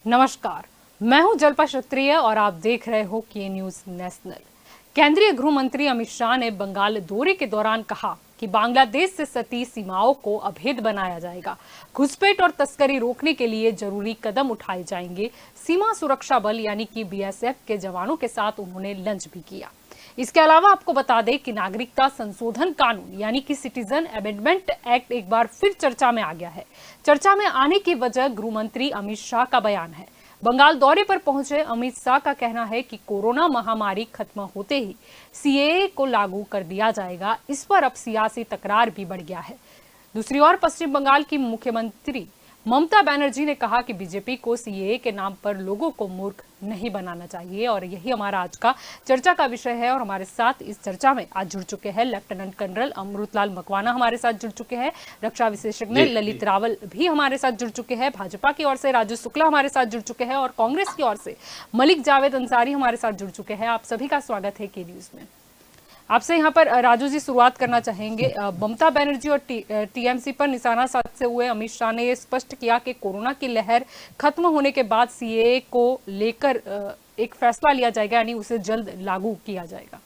नमस्कार, मैं हूं जल्पा क्षत्रिय और आप देख रहे हो के न्यूज नेशनल। केंद्रीय गृह मंत्री अमित शाह ने बंगाल दौरे के दौरान कहा कि बांग्लादेश से सटी सीमाओं को अभेद बनाया जाएगा। घुसपैठ और तस्करी रोकने के लिए जरूरी कदम उठाए जाएंगे। सीमा सुरक्षा बल यानी कि बीएसएफ के जवानों के साथ उन्होंने लंच भी किया। इसके अलावा आपको बता दें कि नागरिकता संशोधन कानून यानी कि सिटीजन अमेंडमेंट एक्ट एक बार फिर चर्चा में आ गया है। चर्चा में आने की वजह गृह मंत्री अमित शाह का बयान है। बंगाल दौरे पर पहुंचे अमित शाह का कहना है कि कोरोना महामारी खत्म होते ही सीएए को लागू कर दिया जाएगा। इस पर अब सियासी तकरार भी बढ़ गया है। दूसरी ओर पश्चिम बंगाल की मुख्यमंत्री ममता बनर्जी ने कहा कि बीजेपी को सीएए के नाम पर लोगों को मूर्ख नहीं बनाना चाहिए और यही हमारा आज का चर्चा का विषय है। और हमारे साथ इस चर्चा में आज जुड़ चुके हैं लेफ्टिनेंट कर्नल अमृतलाल मकवाना हमारे साथ जुड़ चुके हैं, रक्षा विशेषज्ञ ललित रावल भी हमारे साथ जुड़ चुके हैं, भाजपा की ओर से राजू शुक्ला हमारे साथ जुड़ चुके हैं और कांग्रेस की ओर से मलिक जावेद अंसारी हमारे साथ जुड़ चुके हैं। आप सभी का स्वागत है के न्यूज में। आपसे यहाँ पर राजू जी शुरुआत करना चाहेंगे। ममता बनर्जी और टीएमसी पर निशाना साधते हुए अमित शाह ने ये स्पष्ट किया कि कोरोना की लहर खत्म होने के बाद सीएए को लेकर एक फैसला लिया जाएगा, यानी उसे जल्द लागू किया जाएगा।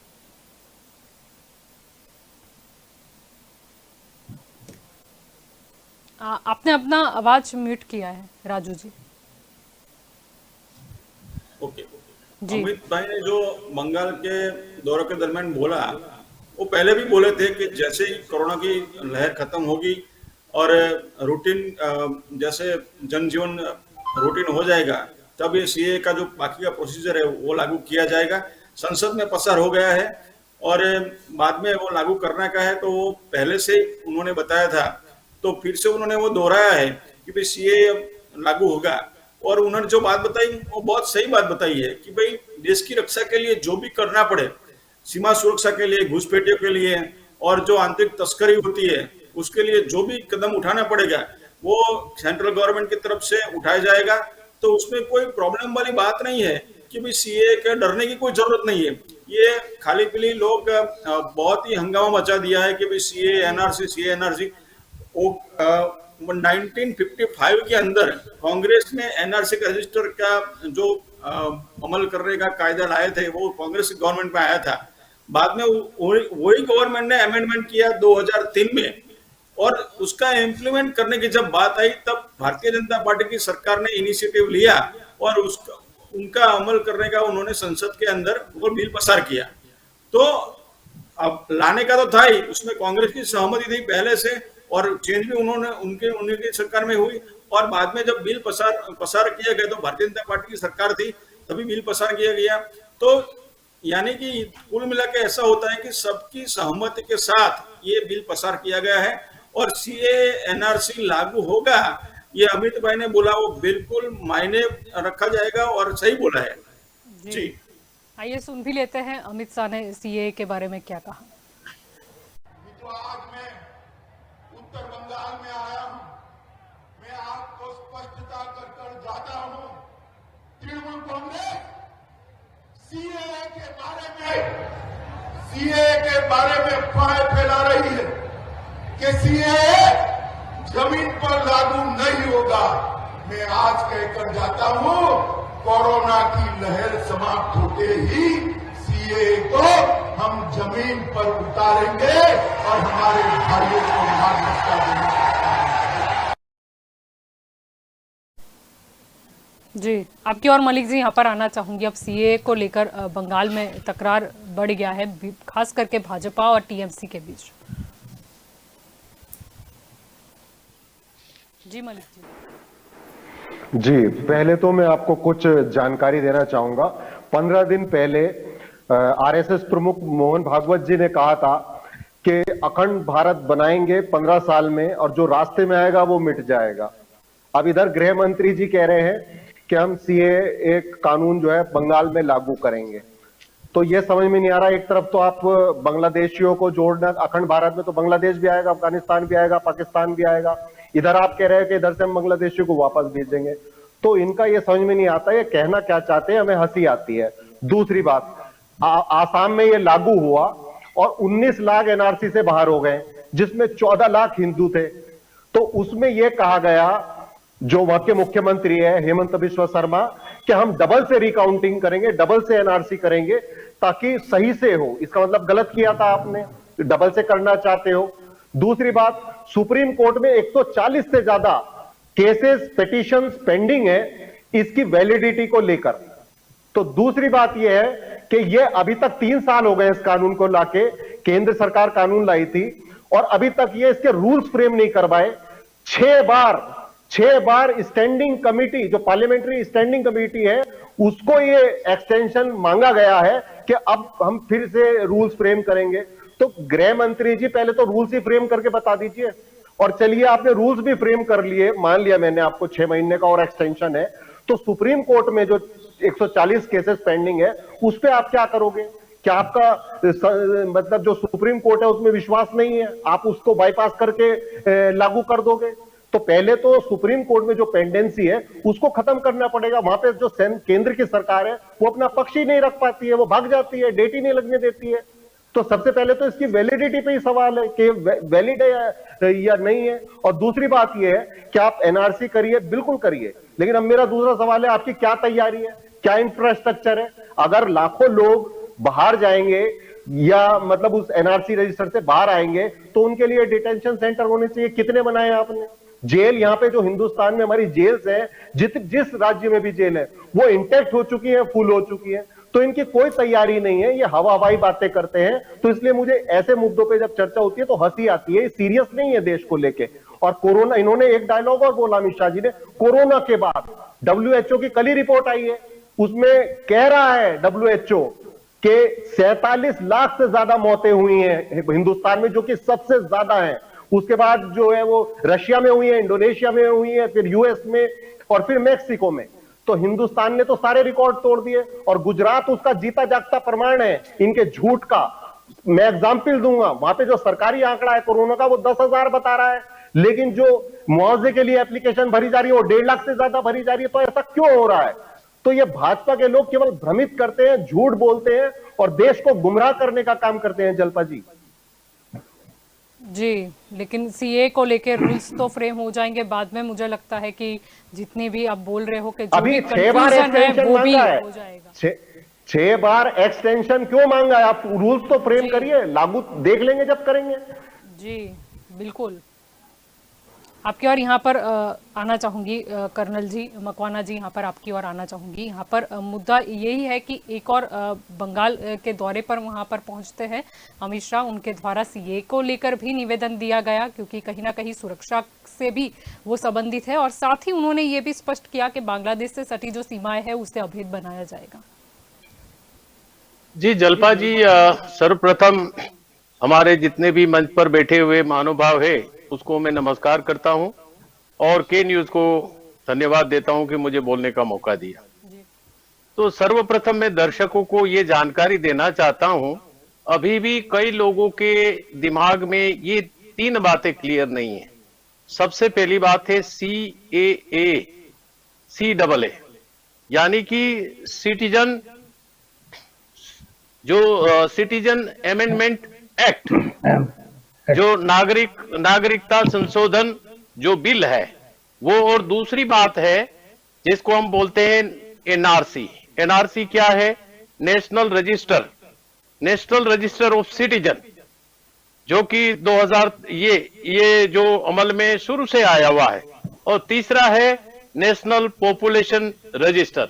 आपने अपना आवाज म्यूट किया है राजू जी। ओके। अमित भाई ने जो बंगाल के दौरे के दरमियान बोला, वो पहले भी बोले थे कि जैसे ही कोरोना की लहर खत्म होगी और रूटीन जैसे जनजीवन रूटीन हो जाएगा, तब ये सीए का जो बाकी का प्रोसीजर है वो लागू किया जाएगा। संसद में पसार हो गया है और बाद में वो लागू करने का है, तो वो पहले से उन्होंने बताया था, तो फिर से उन्होंने वो दोहराया है कि भाई सीए लागू होगा। और उन्होंने जो बात बताई वो बहुत सही बात बताई है कि भाई देश की रक्षा के लिए जो भी करना पड़े, सीमा सुरक्षा के लिए, घुसपैठियों के लिए और जो आंतरिक तस्करी होती है उसके लिए जो भी कदम उठाना पड़ेगा वो सेंट्रल गवर्नमेंट की तरफ से उठाया जाएगा। तो उसमें कोई प्रॉब्लम वाली बात नहीं है कि भाई सीए के डरने की कोई जरूरत नहीं है। ये खाली पीली लोग बहुत ही हंगामा मचा दिया है कि भाई सीए एनआरसी 1955 के अंदर कांग्रेस ने एनआरसी का रजिस्टर का जो अमल करने का कायदा लाए थे वो कांग्रेस गवर्नमेंट में आया था। बाद में वही गवर्नमेंट ने अमेंडमेंट किया 2003 में, और उसका इम्प्लीमेंट करने की जब बात आई तब भारतीय जनता पार्टी की सरकार ने इनिशिएटिव लिया और उसका उनका अमल करने का उन्होंने संसद के अंदर वो बिल पसार किया। तो अब लाने का तो था ही, उसमें कांग्रेस की सहमति थी पहले से और चेंज भी उनकी सरकार में हुई। और बाद में जब बिल पसार किया गया तो भारतीय जनता पार्टी की सरकार थी, तभी बिल पसार किया गया। तो यानी कि कुल मिला के ऐसा होता है कि सबकी सहमति के साथ ये बिल पसार किया गया है और सीए एनआरसी लागू होगा, ये अमित भाई ने बोला वो बिल्कुल मायने रखा जाएगा और सही बोला है जी। आइए सुन भी लेते हैं अमित शाह ने सीए के बारे में क्या कहा। तो आज मैं उत्तर बंगाल में आया हूं, मैं आपको स्पष्टता कर जाता हूं, तृणमूल कांग्रेस सीएए के बारे में अफवाह फैला रही है कि सीएए जमीन पर लागू नहीं होगा। मैं आज कहकर जाता हूं, कोरोना की लहर समाप्त होते ही सीएए को हम जमीन पर उतारेंगे और हमारे भाइयों को नागरिकता देंगे। जी, आपकी और मलिक जी यहाँ पर आना चाहूंगी। अब सीए को लेकर बंगाल में तकरार बढ़ गया है, खास करके भाजपा और टीएमसी के बीच। जी मलिक जी, पहले तो मैं आपको कुछ जानकारी देना चाहूंगा। 15 दिन पहले आरएसएस प्रमुख मोहन भागवत जी ने कहा था कि अखंड भारत बनाएंगे 15 साल में और जो रास्ते में आएगा वो मिट जाएगा। अब इधर गृह मंत्री जी कह रहे हैं कि हम सीए एक कानून जो है बंगाल में लागू करेंगे। तो ये समझ में नहीं आ रहा, एक तरफ तो आप बांग्लादेशियों को जोड़ना, अखंड भारत में तो बांग्लादेश भी आएगा, अफगानिस्तान भी आएगा, पाकिस्तान भी आएगा, इधर आप कह रहे हैं कि इधर से हम बांग्लादेशियों को वापस भेजेंगे। तो इनका ये समझ में नहीं आता ये कहना क्या चाहते हैं, हमें हंसी आती है। दूसरी बात, आसाम में ये लागू हुआ और 19 लाख एनआरसी से बाहर हो गए, जिसमें 14 लाख हिंदू थे। तो उसमें यह कहा गया जो वहां के मुख्यमंत्री है हेमंत बिश्वा शर्मा, कि हम डबल से रिकाउंटिंग करेंगे, डबल से एनआरसी करेंगे ताकि सही से हो। इसका मतलब गलत किया था आपने, डबल से करना चाहते हो। दूसरी बात, सुप्रीम कोर्ट में 140 से ज्यादा केसेस, पिटीशंस पेंडिंग है इसकी वैलिडिटी को लेकर। तो दूसरी बात यह है कि यह अभी तक 3 साल हो गए इस कानून को लाके, केंद्र सरकार कानून लाई थी और अभी तक ये इसके रूल्स फ्रेम नहीं करवाए। 6 बार स्टैंडिंग कमेटी, जो पार्लियामेंट्री स्टैंडिंग कमेटी है, उसको ये एक्सटेंशन मांगा गया है कि अब हम फिर से रूल्स फ्रेम करेंगे। तो गृह मंत्री जी पहले तो रूल्स ही फ्रेम करके बता दीजिए। और चलिए आपने रूल्स भी फ्रेम कर लिए, मान लिया मैंने आपको 6 महीने का और एक्सटेंशन है, तो सुप्रीम कोर्ट में जो 140 केसेस पेंडिंग है उस पे आप क्या करोगे? क्या आपका मतलब जो सुप्रीम कोर्ट है उसमें विश्वास नहीं है, आप उसको बाईपास करके लागू कर दोगे? तो पहले तो सुप्रीम कोर्ट में जो पेंडेंसी है उसको खत्म करना पड़ेगा। वहां पे जो केंद्र की सरकार है वो अपना पक्ष ही नहीं रख पाती है, वो भाग जाती है, डेट ही नहीं लगने देती है। तो सबसे पहले तो इसकी वैलिडिटी पे ही सवाल है कि वैलिड है या नहीं है। और दूसरी बात यह है कि आप एनआरसी करिए, बिल्कुल करिए, लेकिन अब मेरा दूसरा सवाल है आपकी क्या तैयारी है, क्या इंफ्रास्ट्रक्चर है? अगर लाखों लोग बाहर जाएंगे या मतलब उस एनआरसी रजिस्टर से बाहर आएंगे तो उनके लिए डिटेंशन सेंटर होने चाहिए। कितने बनाए आपने? जेल यहाँ पे जो हिंदुस्तान में हमारी जेल्स है, जिस राज्य में भी जेल है वो इंटैक्ट हो चुकी है, फुल हो चुकी है। तो इनकी कोई तैयारी नहीं है, ये हवाई बातें करते हैं। तो इसलिए मुझे ऐसे मुद्दों पे जब चर्चा होती है तो हंसी आती है, सीरियस नहीं है देश को लेके। और कोरोना, इन्होंने एक डायलॉग और बोला अमित शाह जी ने, कोरोना के बाद WHO की कल ही रिपोर्ट आई है, उसमें कह रहा है WHO के 47 लाख से ज्यादा मौतें हुई हैं हिंदुस्तान में, जो कि सबसे ज्यादा है। उसके बाद जो है वो रशिया में हुई है, इंडोनेशिया में हुई है, फिर यूएस में और फिर मैक्सिको में। तो हिंदुस्तान ने तो सारे रिकॉर्ड तोड़ दिए और गुजरात उसका जीता जागता प्रमाण है इनके झूठ का। मैं एग्जाम्पल दूंगा, वहां पे जो सरकारी आंकड़ा है कोरोना का वो 10,000 बता रहा है, लेकिन जो मुआवजे के लिए एप्लीकेशन भरी जा रही है वो 1.5 लाख से ज्यादा भरी जा रही है। तो ऐसा क्यों हो रहा है? तो ये भाजपा के लोग केवल भ्रमित करते हैं, झूठ बोलते हैं और देश को गुमराह करने का काम करते हैं। जल्पा जी, लेकिन सीए को लेके रूल्स तो फ्रेम हो जाएंगे बाद में। मुझे लगता है कि जितनी भी आप बोल रहे हो कि जो अभी भी 6 बार कंफ्यूजन है एक्सटेंशन वो भी मांगा है, हो जाएगा। 6 बार एक्सटेंशन क्यों मांगा है? आप रूल्स तो फ्रेम करिए, लागू देख लेंगे जब करेंगे। जी बिल्कुल। आपकी और यहाँ पर आना चाहूंगी कर्नल जी, मकवाना जी, यहाँ पर आपकी और आना चाहूंगी। यहाँ पर मुद्दा यही है कि एक और बंगाल के दौरे पर वहाँ पर पहुँचते हैं अमित शाह, उनके द्वारा सीए को लेकर भी निवेदन दिया गया क्योंकि कहीं ना कहीं सुरक्षा से भी वो संबंधित है। और साथ ही उन्होंने ये भी स्पष्ट किया कि बांग्लादेश से सटी जो सीमाएं है उसे अभेद बनाया जाएगा। जी जल्पा जी, सर्वप्रथम हमारे जितने भी मंच पर बैठे हुए महानुभाव है उसको मैं नमस्कार करता हूं और के न्यूज को धन्यवाद देता हूं कि मुझे बोलने का मौका दिया। तो सर्वप्रथम मैं दर्शकों को ये जानकारी देना चाहता हूं, अभी भी कई लोगों के दिमाग में ये 3 बातें क्लियर नहीं है। सबसे पहली बात है CAA, यानी कि सिटीजन अमेंडमेंट एक्ट, जो नागरिकता संशोधन जो बिल है वो। और दूसरी बात है जिसको हम बोलते हैं एनआरसी क्या है? नेशनल रजिस्टर ऑफ सिटीजन, जो कि 2000 ये जो अमल में शुरू से आया हुआ है। और तीसरा है नेशनल पॉपुलेशन रजिस्टर।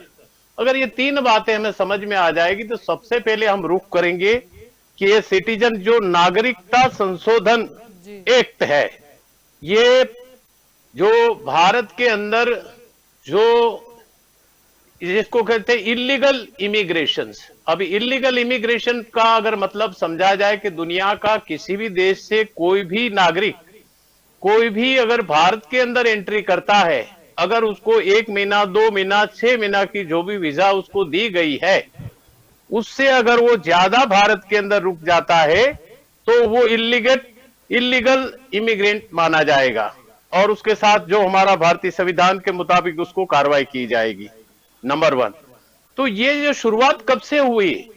अगर ये 3 बातें हमें समझ में आ जाएगी तो सबसे पहले हम रुख करेंगे कि ये सिटीजन जो नागरिकता संशोधन एक्ट है, ये जो भारत के अंदर जो जिसको कहते हैं इलीगल इमिग्रेशन। अब इलीगल इमिग्रेशन का अगर मतलब समझा जाए कि दुनिया का किसी भी देश से कोई भी नागरिक, कोई भी अगर भारत के अंदर एंट्री करता है, अगर उसको 1 महीना, 2 महीना, 6 महीना की जो भी वीजा उसको दी गई है, उससे अगर वो ज्यादा भारत के अंदर रुक जाता है तो वो इलीगल इमिग्रेंट माना जाएगा और उसके साथ जो हमारा भारतीय संविधान के मुताबिक उसको कार्रवाई की जाएगी। नंबर 1। तो ये जो शुरुआत कब से हुई?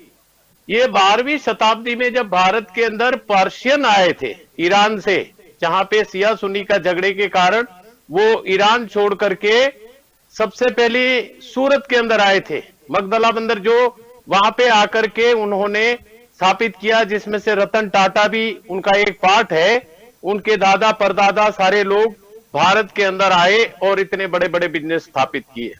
ये 12वीं शताब्दी में जब भारत के अंदर पर्शियन आए थे ईरान से, जहां पे सिया सुन्नी का झगड़े के कारण वो ईरान छोड़ करके सबसे पहले सूरत के अंदर आए थे। मगदला बंदर जो वहां पे आकर के उन्होंने स्थापित किया, जिसमें से रतन टाटा भी उनका एक पार्ट है। उनके दादा परदादा सारे लोग भारत के अंदर आए और इतने बड़े बड़े बिजनेस स्थापित किए।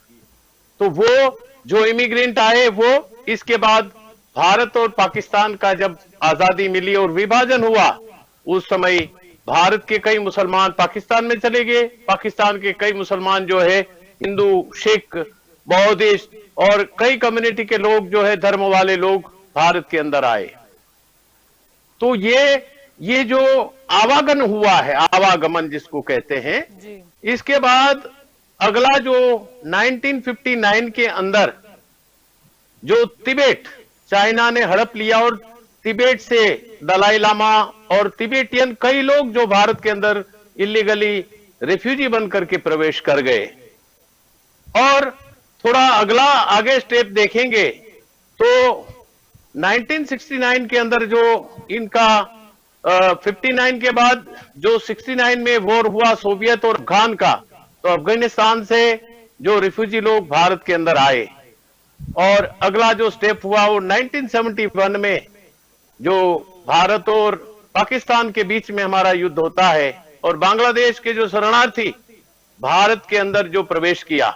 तो वो जो इमिग्रेंट आए वो इसके बाद भारत और पाकिस्तान का जब आजादी मिली और विभाजन हुआ, उस समय भारत के कई मुसलमान पाकिस्तान में चले गए, पाकिस्तान के कई मुसलमान जो है हिंदू, सिख, बौद्धिस्ट और कई कम्युनिटी के लोग जो है धर्म वाले लोग भारत के अंदर आए। तो ये जो आवागमन हुआ है, आवागमन जिसको कहते हैं, इसके बाद अगला जो 1959 के अंदर जो तिब्बत चाइना ने हड़प लिया और तिब्बत से दलाई लामा और तिब्बतियन कई लोग जो भारत के अंदर इलीगली रिफ्यूजी बन करके प्रवेश कर गए। और थोड़ा अगला आगे स्टेप देखेंगे तो 1969 के अंदर जो इनका 59 के बाद जो 69 में वॉर हुआ सोवियत और अफगान का, तो अफगानिस्तान से जो रिफ्यूजी लोग भारत के अंदर आए। और अगला जो स्टेप हुआ वो 1971 में जो भारत और पाकिस्तान के बीच में हमारा युद्ध होता है और बांग्लादेश के जो शरणार्थी भारत के अंदर जो प्रवेश किया,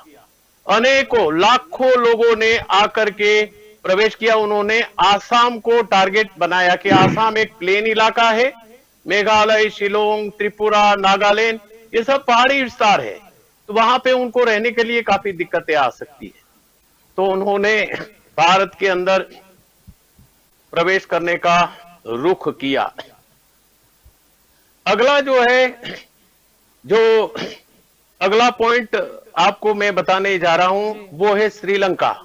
अनेकों लाखों लोगों ने आकर के प्रवेश किया। उन्होंने आसाम को टारगेट बनाया कि आसाम एक प्लेन इलाका है, मेघालय, शिलोंग, त्रिपुरा, नागालैंड ये सब पहाड़ी विस्तार है, तो वहां पे उनको रहने के लिए काफी दिक्कतें आ सकती है। तो उन्होंने भारत के अंदर प्रवेश करने का रुख किया। अगला जो है, जो अगला पॉइंट आपको मैं बताने जा रहा हूं वो है श्रीलंका।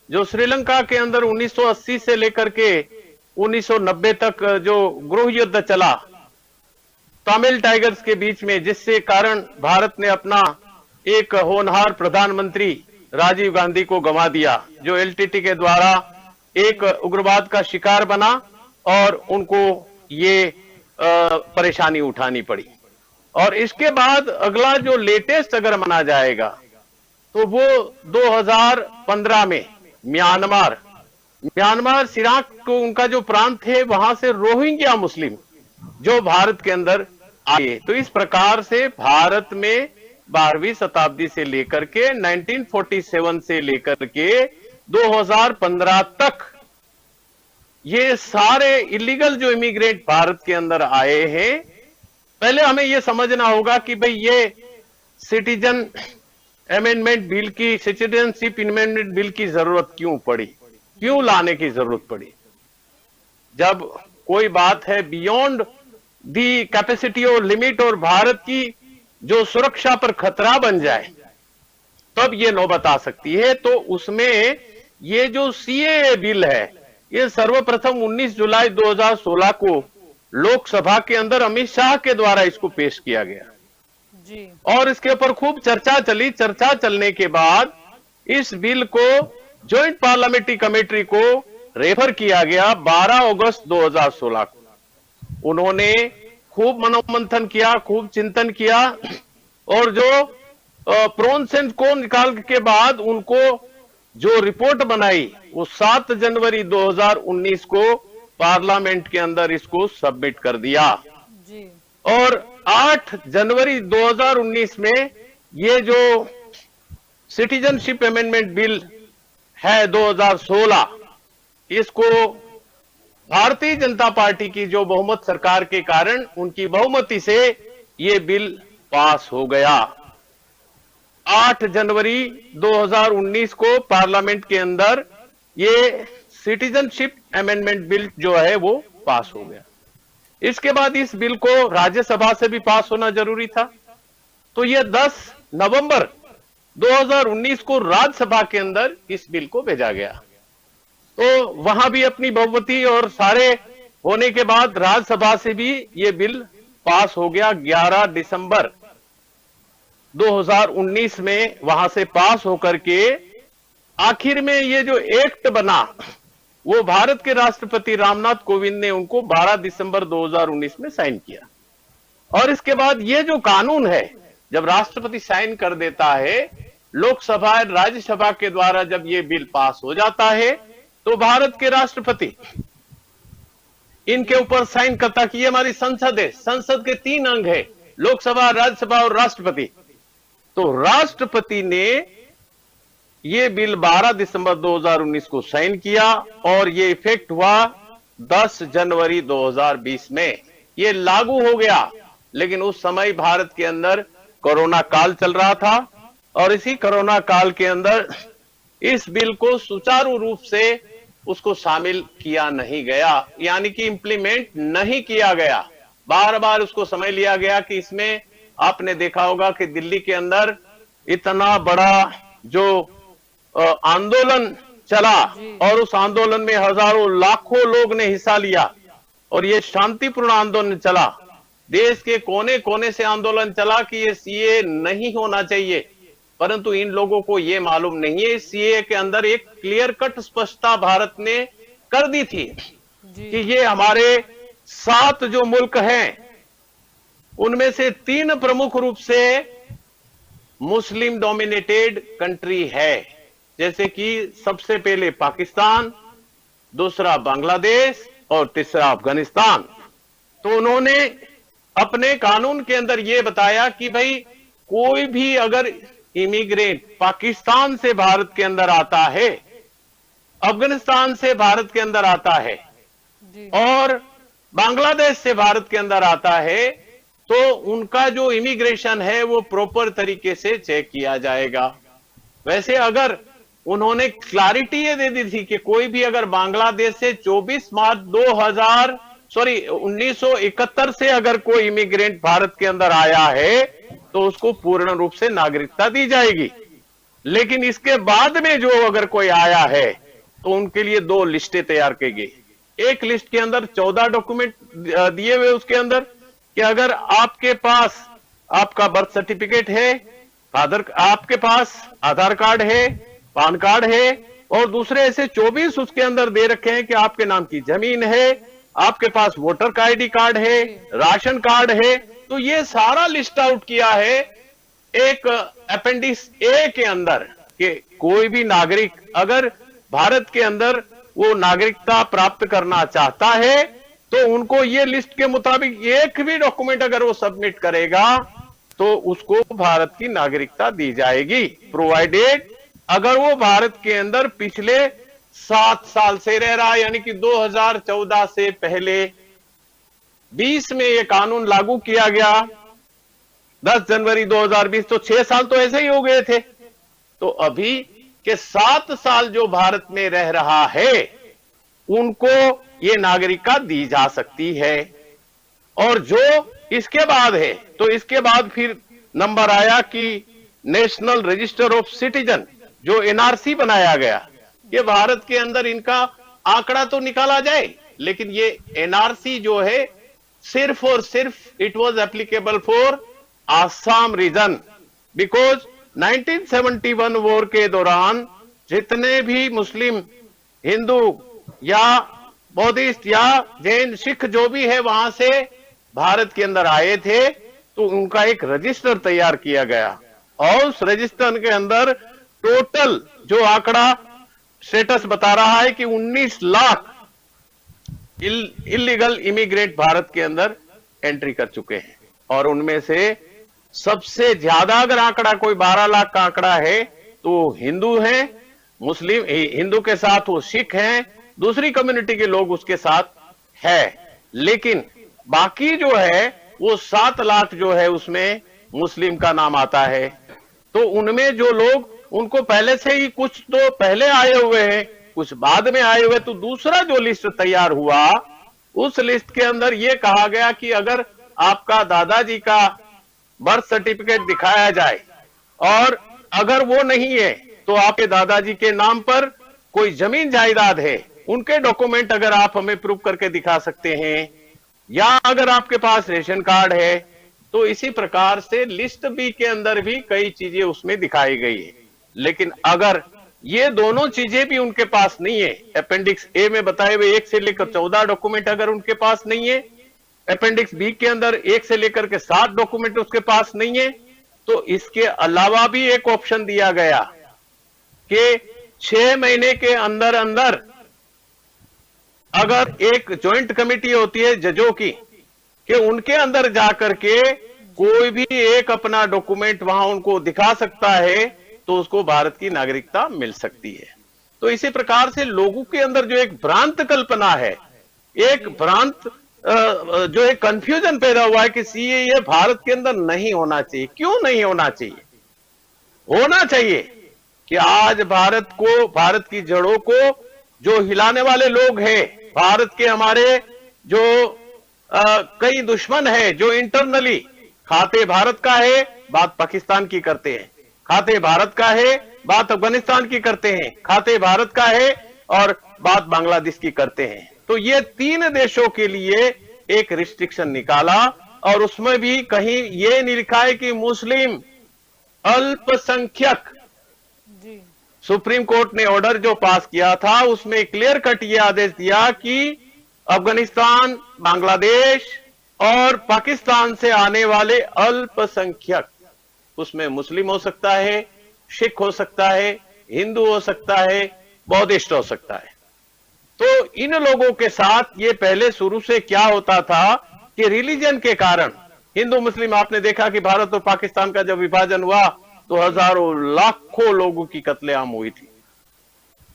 जो श्रीलंका के अंदर 1980 से लेकर के 1990 तक जो गृह युद्ध चला तमिल टाइगर्स के बीच में, जिससे कारण भारत ने अपना एक होनहार प्रधानमंत्री राजीव गांधी को गंवा दिया, जो एलटीटी के द्वारा एक उग्रवाद का शिकार बना और उनको ये परेशानी उठानी पड़ी। और इसके बाद अगला जो लेटेस्ट अगर माना जाएगा तो वो 2015 में म्यांमार सिराक को उनका जो प्रांत है वहां से रोहिंग्या मुस्लिम जो भारत के अंदर आए। तो इस प्रकार से भारत में 12वीं शताब्दी से लेकर के 1947 से लेकर के 2015 तक ये सारे इलीगल जो इमिग्रेंट भारत के अंदर आए हैं। पहले हमें यह समझना होगा कि भाई ये सिटीजन अमेंडमेंट बिल की, सिटीजनशिप अमेंडमेंट बिल की जरूरत क्यों पड़ी, क्यों लाने की जरूरत पड़ी। जब कोई बात है बियॉन्ड दी कैपेसिटी और लिमिट और भारत की जो सुरक्षा पर खतरा बन जाए, तब ये नौबत आ सकती है। तो उसमें ये जो सीएए बिल है, ये सर्वप्रथम 19 जुलाई 2016 को लोकसभा के अंदर अमित शाह के द्वारा इसको पेश किया गया जी। और इसके ऊपर खूब चर्चा चली। चर्चा चलने के बाद इस बिल को ज्वाइंट पार्लियामेंट्री कमेटी को रेफर किया गया 12 अगस्त 2016 को। उन्होंने खूब मनोमंथन किया, खूब चिंतन किया और जो प्रोसेंस को निकाल के बाद उनको जो रिपोर्ट बनाई वो 7 जनवरी 2019 को पार्लियामेंट के अंदर इसको सबमिट कर दिया जी। और 8 जनवरी 2019 में ये जो सिटीजनशिप अमेंडमेंट बिल है 2016, इसको भारतीय जनता पार्टी की जो बहुमत सरकार के कारण उनकी बहुमति से ये बिल पास हो गया। 8 जनवरी 2019 को पार्लियामेंट के अंदर ये सिटीजनशिप अमेंडमेंट बिल जो है वो पास हो गया। इसके बाद इस बिल को राज्यसभा से भी पास होना जरूरी था, तो यह 10 नवंबर 2019 को राज्यसभा के अंदर इस बिल को भेजा गया। तो वहां भी अपनी बहुमति और सारे होने के बाद राज्यसभा से भी यह बिल पास हो गया। 11 दिसंबर 2019 में वहां से पास होकर के आखिर में ये जो एक्ट बना वो भारत के राष्ट्रपति रामनाथ कोविंद ने उनको 12 दिसंबर 2019 में साइन किया। और इसके बाद ये जो कानून है जब राष्ट्रपति साइन कर देता है, लोकसभा राज्यसभा के द्वारा जब ये बिल पास हो जाता है, तो भारत के राष्ट्रपति इनके ऊपर साइन करता कि ये हमारी संसद है। संसद के 3 अंग है, लोकसभा, राज्यसभा और राष्ट्रपति। तो राष्ट्रपति ने ये बिल 12 दिसंबर 2019 को साइन किया और ये इफेक्ट हुआ 10 जनवरी 2020 में, ये लागू हो गया। लेकिन उस समय भारत के अंदर कोरोना काल चल रहा था और इसी कोरोना काल के अंदर इस बिल को सुचारू रूप से उसको शामिल किया नहीं गया, यानी कि इंप्लीमेंट नहीं किया गया। बार बार उसको समय लिया गया कि इसमें आपने देखा होगा कि दिल्ली के अंदर इतना बड़ा जो आंदोलन चला और उस आंदोलन में हजारों लाखों लोग ने हिस्सा लिया और ये शांतिपूर्ण आंदोलन चला। देश के कोने कोने से आंदोलन चला कि ये सीए नहीं होना चाहिए, परंतु इन लोगों को ये मालूम नहीं है सीए के अंदर एक क्लियर कट स्पष्टता भारत ने कर दी थी कि ये हमारे 7 जो मुल्क हैं उनमें से 3 प्रमुख रूप से मुस्लिम डोमिनेटेड कंट्री है, जैसे कि सबसे पहले पाकिस्तान, दूसरा बांग्लादेश और तीसरा अफगानिस्तान। तो उन्होंने अपने कानून के अंदर यह बताया कि भाई कोई भी अगर इमिग्रेंट पाकिस्तान से भारत के अंदर आता है, अफगानिस्तान से भारत के अंदर आता है और बांग्लादेश से भारत के अंदर आता है, तो उनका जो इमिग्रेशन है वो प्रॉपर तरीके से चेक किया जाएगा। वैसे अगर उन्होंने क्लैरिटी ये दे दी थी कि कोई भी अगर बांग्लादेश से 24 मार्च 1971 से अगर कोई इमिग्रेंट भारत के अंदर आया है तो उसको पूर्ण रूप से नागरिकता दी जाएगी। लेकिन इसके बाद में जो अगर कोई आया है तो उनके लिए 2 लिस्टें तैयार की गई। एक लिस्ट के अंदर 14 डॉक्यूमेंट दिए हुए उसके अंदर कि अगर आपके पास आपका बर्थ सर्टिफिकेट है, आपके पास आधार कार्ड है, पान कार्ड है और दूसरे ऐसे 24 उसके अंदर दे रखे हैं कि आपके नाम की जमीन है, आपके पास वोटर आईडी कार्ड है, राशन कार्ड है। तो ये सारा लिस्ट आउट किया है एक अपेंडिक्स ए के अंदर कि कोई भी नागरिक अगर भारत के अंदर वो नागरिकता प्राप्त करना चाहता है तो उनको ये लिस्ट के मुताबिक एक भी डॉक्यूमेंट अगर वो सबमिट करेगा तो उसको भारत की नागरिकता दी जाएगी, प्रोवाइडेड अगर वो भारत के अंदर पिछले 7 साल से रह रहा है। यानी कि 2014 से पहले 20 में ये कानून लागू किया गया, 10 जनवरी 2020, तो 6 साल तो ऐसे ही हो गए थे। तो अभी के 7 साल जो भारत में रह रहा है उनको ये नागरिकता दी जा सकती है। और जो इसके बाद है तो इसके बाद फिर नंबर आया कि नेशनल रजिस्टर ऑफ सिटीजन जो एनआरसी बनाया गया, ये भारत के अंदर इनका आंकड़ा तो निकाला जाए, लेकिन ये एनआरसी जो है सिर्फ और सिर्फ it was applicable for Assam region, because 1971 war के दौरान जितने भी मुस्लिम, हिंदू या बौद्धिस्ट या जैन, सिख जो भी है वहां से भारत के अंदर आए थे तो उनका एक रजिस्टर तैयार किया गया और उस रजिस्टर के अंदर टोटल जो आंकड़ा स्टेटस बता रहा है कि 19 लाख इलीगल इमिग्रेंट भारत के अंदर एंट्री कर चुके हैं। और उनमें से सबसे ज्यादा अगर आंकड़ा कोई 12 लाख का आंकड़ा है तो हिंदू हैं, मुस्लिम, हिंदू के साथ वो सिख हैं, दूसरी कम्युनिटी के लोग उसके साथ है। लेकिन बाकी जो है वो 7 लाख जो है उसमें मुस्लिम का नाम आता है। तो उनमें जो लोग उनको पहले से ही कुछ तो पहले आए हुए हैं, कुछ बाद में आए हुए, तो दूसरा जो लिस्ट तैयार हुआ उस लिस्ट के अंदर यह कहा गया कि अगर आपका दादाजी का बर्थ सर्टिफिकेट दिखाया जाए और अगर वो नहीं है तो आपके दादाजी के नाम पर कोई जमीन जायदाद है, उनके डॉक्यूमेंट अगर आप हमें प्रूव करके दिखा सकते हैं, या अगर आपके पास रेशन कार्ड है। तो इसी प्रकार से लिस्ट बी के अंदर भी कई चीजें उसमें दिखाई गई है। लेकिन अगर ये दोनों चीजें भी उनके पास नहीं है, अपेंडिक्स ए में बताए हुए 1 से लेकर 14 डॉक्यूमेंट अगर उनके पास नहीं है, अपेंडिक्स बी के अंदर 1 से लेकर के 7 डॉक्यूमेंट उसके पास नहीं है, तो इसके अलावा भी एक ऑप्शन दिया गया कि 6 महीने के अंदर अंदर अगर एक ज्वाइंट कमेटी होती है जजों की, कि उनके अंदर जाकर के कोई भी एक अपना डॉक्यूमेंट वहां उनको दिखा सकता है तो उसको भारत की नागरिकता मिल सकती है। तो इसी प्रकार से लोगों के अंदर जो एक भ्रांत कल्पना है, एक भ्रांत जो एक कंफ्यूजन पैदा हुआ है कि सीएए भारत के अंदर नहीं होना चाहिए। क्यों नहीं होना चाहिए? होना चाहिए कि आज भारत को, भारत की जड़ों को जो हिलाने वाले लोग हैं, भारत के हमारे जो कई दुश्मन है, जो इंटरनली खाते भारत का है बात पाकिस्तान की करते हैं, खाते भारत का है बात अफगानिस्तान की करते हैं, खाते भारत का है और बात बांग्लादेश की करते हैं। तो ये 3 देशों के लिए एक रिस्ट्रिक्शन निकाला और उसमें भी कहीं ये नहीं लिखा है कि मुस्लिम अल्पसंख्यक। सुप्रीम कोर्ट ने ऑर्डर जो पास किया था उसमें क्लियर कट ये आदेश दिया कि अफगानिस्तान, बांग्लादेश और पाकिस्तान से आने वाले अल्पसंख्यक, उसमें मुस्लिम हो सकता है, सिख हो सकता है, हिंदू हो सकता है, बौद्धिस्ट हो सकता है। तो इन लोगों के साथ ये पहले शुरू से क्या होता था कि रिलीजन के कारण हिंदू मुस्लिम, आपने देखा कि भारत और पाकिस्तान का जब विभाजन हुआ तो हजारों लाखों लोगों की कत्लेआम हुई थी।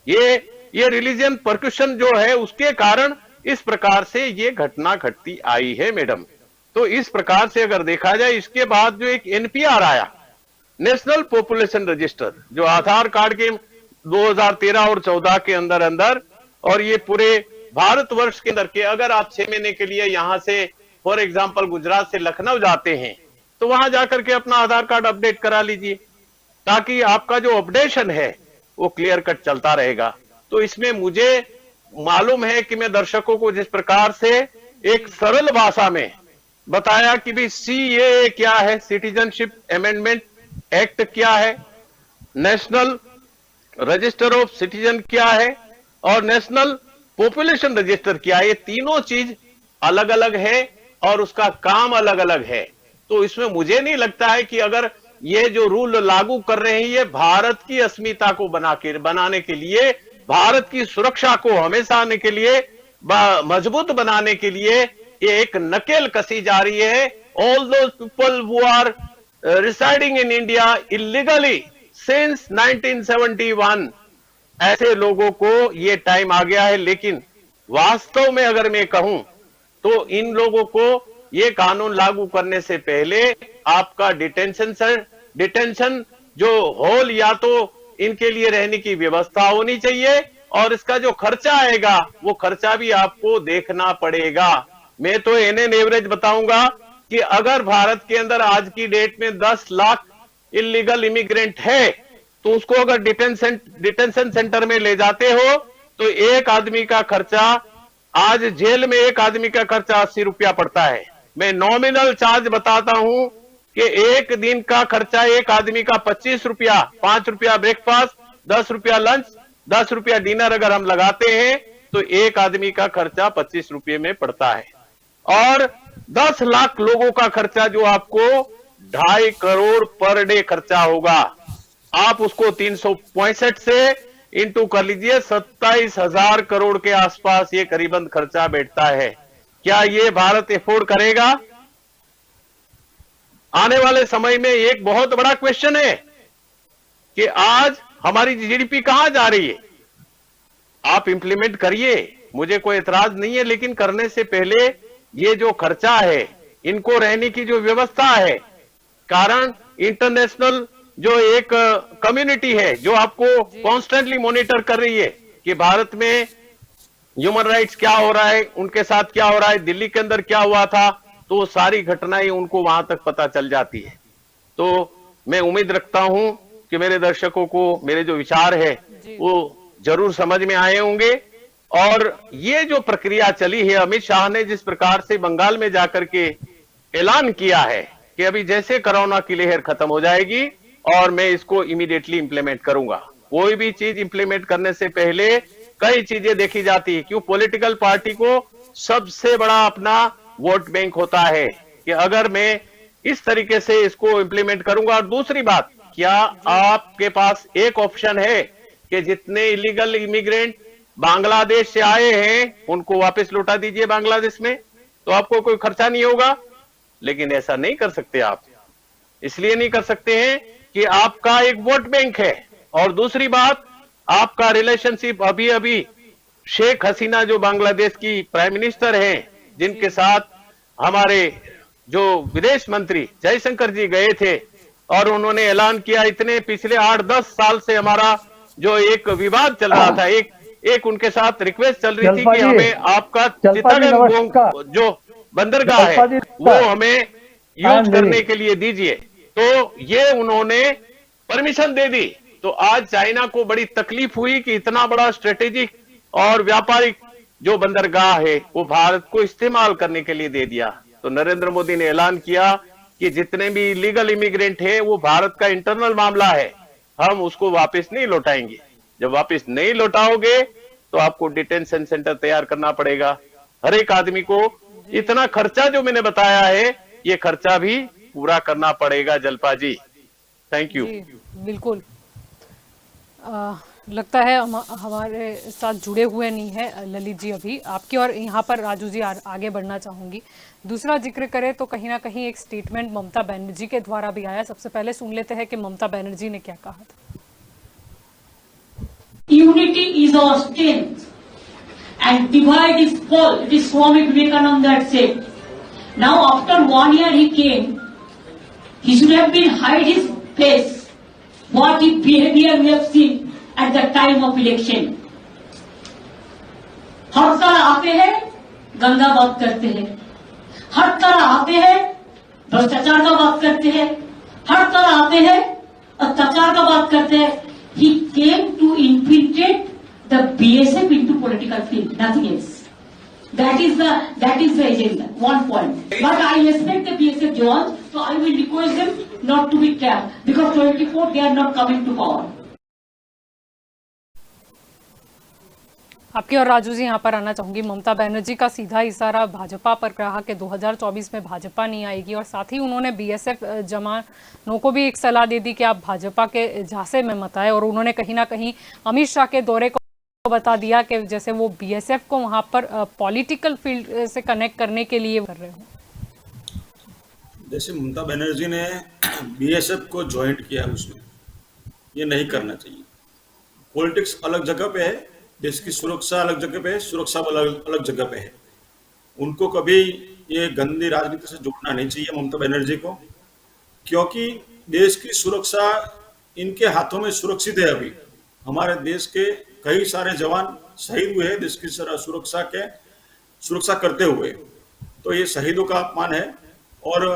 ये रिलीजन परक्यूशन जो है उसके कारण इस प्रकार से ये घटना घटती आई है मैडम। तो इस प्रकार से अगर देखा जाए, इसके बाद जो एक एनपीआर आया, नेशनल पॉपुलेशन रजिस्टर, जो आधार कार्ड के 2013 और 14 के अंदर अंदर, और ये पूरे भारतवर्ष के अंदर के अगर आप 6 महीने के लिए यहां से फॉर एग्जांपल गुजरात से लखनऊ जाते हैं तो वहां जाकर के अपना आधार कार्ड अपडेट करा लीजिए, ताकि आपका जो अपडेशन है वो क्लियर कट चलता रहेगा। तो इसमें मुझे मालूम है कि मैं दर्शकों को जिस प्रकार से एक सरल भाषा में बताया कि भाई सीएए क्या है, सिटीजनशिप अमेंडमेंट एक्ट क्या है, नेशनल रजिस्टर ऑफ सिटीजन क्या है और नेशनल पॉपुलेशन रजिस्टर क्या है, ये तीनों चीज अलग अलग है और उसका काम अलग अलग है। तो इसमें मुझे नहीं लगता है कि अगर ये जो रूल लागू कर रहे हैं ये भारत की अस्मिता को बनाने के लिए, भारत की सुरक्षा को हमेशा आने के लिए, मजबूत बनाने के लिए ये एक नकेल कसी जा रही है। All those people who are residing in India illegally since 1971, ऐसे लोगों को ये टाइम आ गया है। लेकिन वास्तव में अगर मैं कहूं तो इन लोगों को ये कानून लागू करने से पहले आपका डिटेंशन जो हॉल, या तो इनके लिए रहने की व्यवस्था होनी चाहिए और इसका जो खर्चा आएगा वो खर्चा भी आपको देखना पड़ेगा। मैं तो एन एवरेज बताऊंगा कि अगर भारत के अंदर आज की डेट में 10 लाख इलीगल इमिग्रेंट है तो उसको अगर डिटेंशन सेंटर में ले जाते हो तो एक आदमी का खर्चा, आज जेल में एक आदमी का खर्चा 80 रुपया पड़ता है। मैं नॉमिनल चार्ज बताता हूं कि एक दिन का खर्चा एक आदमी का 25 रुपया, 5 रुपया ब्रेकफास्ट, 10 रुपया लंच, 10 रुपया डिनर अगर हम लगाते हैं तो एक आदमी का खर्चा 25 रुपये में पड़ता है। और 10 लाख लोगों का खर्चा जो आपको 2.5 करोड़ पर डे खर्चा होगा, आप उसको 365 से इंटू कर लीजिए, 27,000 करोड़ के आसपास ये करीबन खर्चा बैठता है। क्या ये भारत एफोर्ड करेगा? आने वाले समय में एक बहुत बड़ा क्वेश्चन है कि आज हमारी जीडीपी कहां जा रही है। आप इंप्लीमेंट करिए, मुझे कोई एतराज नहीं है, लेकिन करने से पहले ये जो खर्चा है, इनको रहने की जो व्यवस्था है, कारण इंटरनेशनल जो एक कम्युनिटी है जो आपको कॉन्स्टेंटली मॉनिटर कर रही है कि भारत में ह्यूमन राइट्स क्या हो रहा है, उनके साथ क्या हो रहा है, दिल्ली के अंदर क्या हुआ था, तो सारी घटनाएं उनको वहां तक पता चल जाती है। तो मैं उम्मीद रखता हूं कि मेरे दर्शकों को मेरे जो विचार है वो जरूर समझ में आए होंगे। और ये जो प्रक्रिया चली है, अमित शाह ने जिस प्रकार से बंगाल में जाकर के ऐलान किया है कि अभी जैसे कोरोना की लहर खत्म हो जाएगी और मैं इसको इमीडिएटली इंप्लीमेंट करूंगा। कोई भी चीज इंप्लीमेंट करने से पहले कई चीजें देखी जाती है। क्यों? पॉलिटिकल पार्टी को सबसे बड़ा अपना वोट बैंक होता है कि अगर मैं इस तरीके से इसको इंप्लीमेंट करूंगा। और दूसरी बात, क्या आपके पास एक ऑप्शन है कि जितने इलीगल इमिग्रेंट बांग्लादेश से आए हैं उनको वापस लौटा दीजिए बांग्लादेश में, तो आपको कोई खर्चा नहीं होगा। लेकिन ऐसा नहीं कर सकते आप। इसलिए नहीं कर सकते हैं कि आपका एक वोट बैंक है, और दूसरी बात, आपका रिलेशनशिप अभी अभी शेख हसीना जो बांग्लादेश की प्राइम मिनिस्टर हैं, जिनके साथ हमारे जो विदेश मंत्री जयशंकर जी गए थे और उन्होंने ऐलान किया, इतने पिछले 8-10 साल से हमारा जो एक विवाद चल रहा था, एक उनके साथ रिक्वेस्ट चल रही थी कि हमें आपका चिटागंग जो बंदरगाह है वो हमें यूज करने के लिए दीजिए, तो ये उन्होंने परमिशन दे दी। तो आज चाइना को बड़ी तकलीफ हुई कि इतना बड़ा स्ट्रेटेजिक और व्यापारिक जो बंदरगाह है वो भारत को इस्तेमाल करने के लिए दे दिया। तो नरेंद्र मोदी ने ऐलान किया कि जितने भी लीगल इमिग्रेंट हैं वो भारत का इंटरनल मामला है, हम उसको वापस नहीं लौटाएंगे। जब वापस नहीं लौटाओगे तो आपको डिटेंशन सेंटर तैयार करना पड़ेगा। हर एक आदमी को इतना खर्चा जो मैंने बताया है, ये खर्चा भी पूरा करना पड़ेगा जलपा जी। Thank you. बिल्कुल। लगता है हमारे साथ जुड़े हुए नहीं है ललित जी अभी आपकी, और यहाँ पर राजू जी आगे बढ़ना चाहूंगी। दूसरा जिक्र करें तो कहीं ना कहीं एक स्टेटमेंट ममता बनर्जी के द्वारा भी आया। सबसे पहले सुन लेते हैं कि ममता बनर्जी ने क्या कहा था। Unity is our strength and divide is fall. It is Swami Vivekananda that said. Now after 1 year he came, he should have been hide his face. What if behavior we have seen at the time of election. हर तरह आते हैं गंदा बात करते हैं, हर तरह आते हैं भ्रष्टाचार का बात करते हैं, हर तरह आते हैं अत्याचार का बात करते हैं। He came to infiltrate the BSF into political field, nothing else. That is the agenda. One point. But I respect the BSF Jawans, so I will request them not to be trapped because 24 they are not coming to power. आपकी और राजू जी यहाँ पर आना चाहूंगी। ममता बनर्जी का सीधा इशारा भाजपा पर रहा कि 2024 में भाजपा नहीं आएगी, और साथ ही उन्होंने बीएसएफ जवानों को भी एक सलाह दे दी कि आप भाजपा के झांसे में मत आए, और उन्होंने कहीं ना कहीं अमित शाह के दौरे को बता दिया कि जैसे वो बीएसएफ को वहां पर पॉलिटिकल फील्ड से कनेक्ट करने के लिए कर रहे हो। जैसे ममता बनर्जी ने बीएसएफ को ज्वाइंट किया, उसमें ये नहीं करना चाहिए। पॉलिटिक्स अलग जगह पे है, देश की सुरक्षा अलग जगह पे है, सुरक्षा अलग जगह पे है। उनको कभी ये गंदी राजनीति से जोड़ना नहीं चाहिए ममता बनर्जी को, क्योंकि देश की सुरक्षा इनके हाथों में सुरक्षित है। अभी हमारे देश के कई सारे जवान शहीद हुए हैं देश की सुरक्षा करते हुए, तो ये शहीदों का अपमान है। और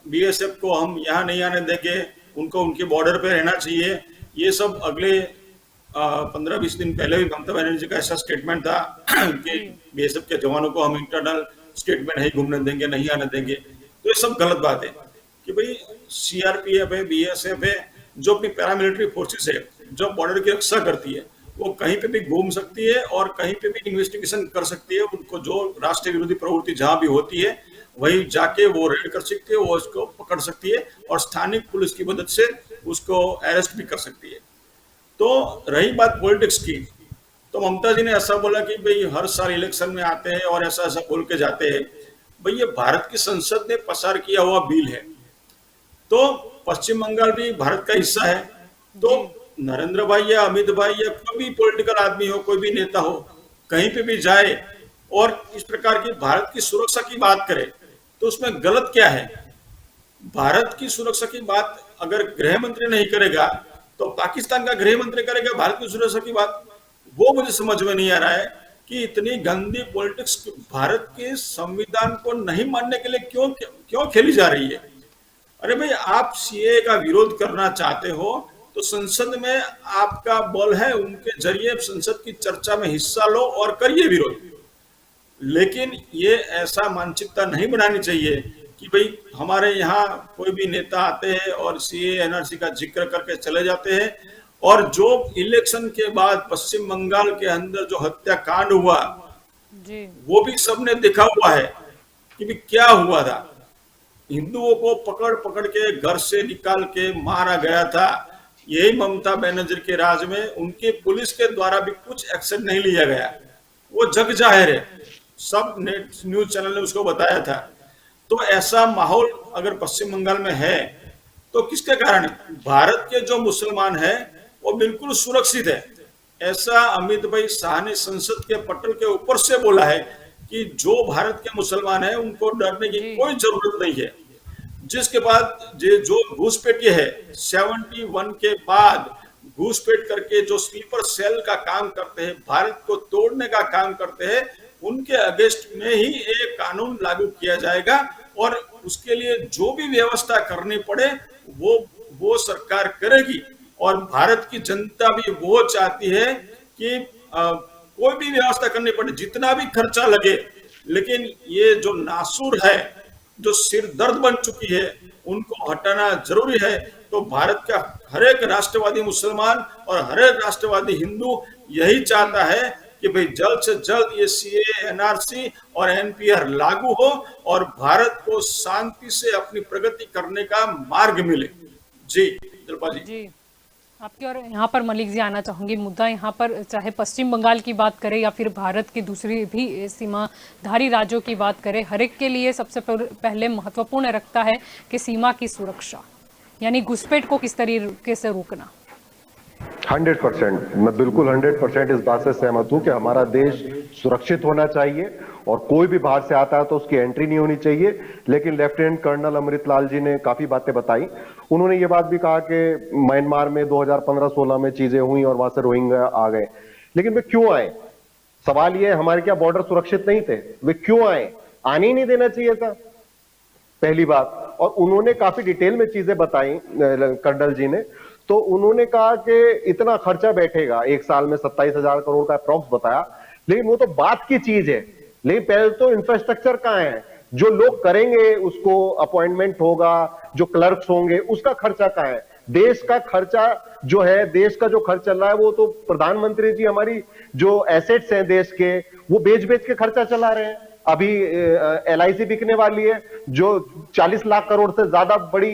बीएसएफ को हम यहाँ नहीं आने देंगे, उनको उनके बॉर्डर पे रहना चाहिए। ये सब अगले 15-20 दिन पहले भी ममता बनर्जी का ऐसा स्टेटमेंट था कि बीएसएफ के जवानों को हम इंटरनल स्टेट में नहीं घूमने देंगे, नहीं आने देंगे। तो ये सब गलत बात है कि भाई सीआरपीएफ है, बीएसएफ है, जो अपनी पैरामिलिट्री फोर्सेस है, जो बॉर्डर की रक्षा करती है, वो कहीं पे भी घूम सकती है और कहीं पे भी इन्वेस्टिगेशन कर सकती है। उनको जो राष्ट्रीय विरोधी प्रवृत्ति जहां भी होती है वही जाके वो रेड कर सकती है, वो उसको पकड़ सकती है और स्थानिक पुलिस की मदद से उसको अरेस्ट भी कर सकती है। तो रही बात पॉलिटिक्स की, तो ममता जी ने ऐसा बोला कि भाई हर साल इलेक्शन में आते हैं और ऐसा ऐसा बोल के जाते हैं। भाई ये भारत की संसद ने पसार किया हुआ बिल है, तो पश्चिम बंगाल भी भारत का हिस्सा है। तो नरेंद्र भाई या अमित भाई या कोई भी पॉलिटिकल आदमी हो, कोई भी नेता हो, कहीं पे भी जाए और इस प्रकार की भारत की सुरक्षा की बात करे, तो उसमें गलत क्या है? भारत की सुरक्षा की बात अगर गृह मंत्री नहीं करेगा तो पाकिस्तान का गृह मंत्री करेगा भारत की सुरक्षा की बात। वो मुझे समझ में नहीं आ रहा है कि इतनी गंदी पॉलिटिक्स भारत के संविधान को नहीं मानने के लिए क्यों खेली जा रही है। अरे भाई, आप सीए का विरोध करना चाहते हो तो संसद में आपका बल है, उनके जरिए संसद की चर्चा में हिस्सा लो और करिए विरोध। लेकिन ये ऐसा मानसिकता नहीं बनानी चाहिए कि भाई हमारे यहाँ कोई भी नेता आते हैं और सीए एनआरसी का जिक्र करके चले जाते हैं, और जो इलेक्शन के बाद पश्चिम बंगाल के अंदर जो हत्याकांड हुआ जी, वो भी सबने देखा हुआ है कि भी क्या हुआ था। हिंदुओं को पकड़ पकड़ के घर से निकाल के मारा गया था, यही ममता बनर्जी के राज में उनकी पुलिस के द्वारा भी कुछ एक्शन नहीं लिया गया। वो जग जाहिर है, सब नेट न्यूज चैनल ने उसको बताया था। तो ऐसा माहौल अगर पश्चिम बंगाल में है तो किसके कारण? भारत के जो मुसलमान हैं वो बिल्कुल सुरक्षित है। ऐसा अमित भाई शाह ने संसद के पटल के ऊपर से बोला है कि जो भारत के मुसलमान हैं उनको डरने की कोई जरूरत नहीं है। जिसके बाद जो घुसपैठी है 71 के बाद घुसपैठ करके जो स्लीपर सेल का काम करते हैं, भारत को तोड़ने का काम करते हैं, उनके अगेंस्ट में ही एक कानून लागू किया जाएगा और उसके लिए जो भी व्यवस्था करनी पड़े वो सरकार करेगी। और भारत की जनता भी वो चाहती है कि कोई भी व्यवस्था करनी पड़े, जितना भी खर्चा लगे, लेकिन ये जो नासूर है, जो सिर दर्द बन चुकी है, उनको हटाना जरूरी है। तो भारत का हर एक राष्ट्रवादी मुसलमान और हर एक राष्ट्रवादी हिंदू यही चाहता है कि भाई जल्द से जल्द ये सीएए, एनआरसी और एनपीआर लागू हो और भारत को शांति से अपनी प्रगति करने का मार्ग मिले। जी जल्पा जी। आपकी और यहाँ पर मलिक जी आना चाहूंगी। मुद्दा यहाँ पर चाहे पश्चिम बंगाल की बात करें या फिर भारत की दूसरी भी सीमाधारी राज्यों की बात करें, हर एक के लिए सबसे पहले महत्वपूर्ण रखता है कि सीमा की सुरक्षा, यानी घुसपैठ को किस तरीके से रोकना। 100%, मैं बिल्कुल 100% इस बात से सहमत हूं कि हमारा देश सुरक्षित होना चाहिए और कोई भी बाहर से आता है तो उसकी एंट्री नहीं होनी चाहिए। लेकिन लेफ्टिनेंट कर्नल अमृतलाल जी ने काफी बातें बताई। उन्होंने ये बात भी कहा कि म्यांमार में 2015-16 में चीजें हुई और वहां से रोहिंग्या आ गए, लेकिन वे क्यों आए? सवाल ये, हमारे क्या बॉर्डर सुरक्षित नहीं थे? वे क्यों आए? आने ही नहीं देना चाहिए था, पहली बात। और उन्होंने काफी डिटेल में चीजें बताई कर्नल जी ने। तो उन्होंने कहा कि इतना खर्चा बैठेगा, एक साल में 27,000 करोड़ का अप्रॉक्स बताया, लेकिन वो तो बात की चीज है। लेकिन पहले तो इंफ्रास्ट्रक्चर कहां है? जो लोग करेंगे उसको अपॉइंटमेंट होगा, जो क्लर्क्स होंगे उसका खर्चा कहां है? देश का खर्चा जो है, देश का जो खर्च चल रहा है वो तो प्रधानमंत्री जी हमारी जो एसेट्स हैं देश के, वो बेच बेच के खर्चा चला रहे हैं। अभी LIC बिकने वाली है जो 40 लाख करोड़ से ज्यादा बड़ी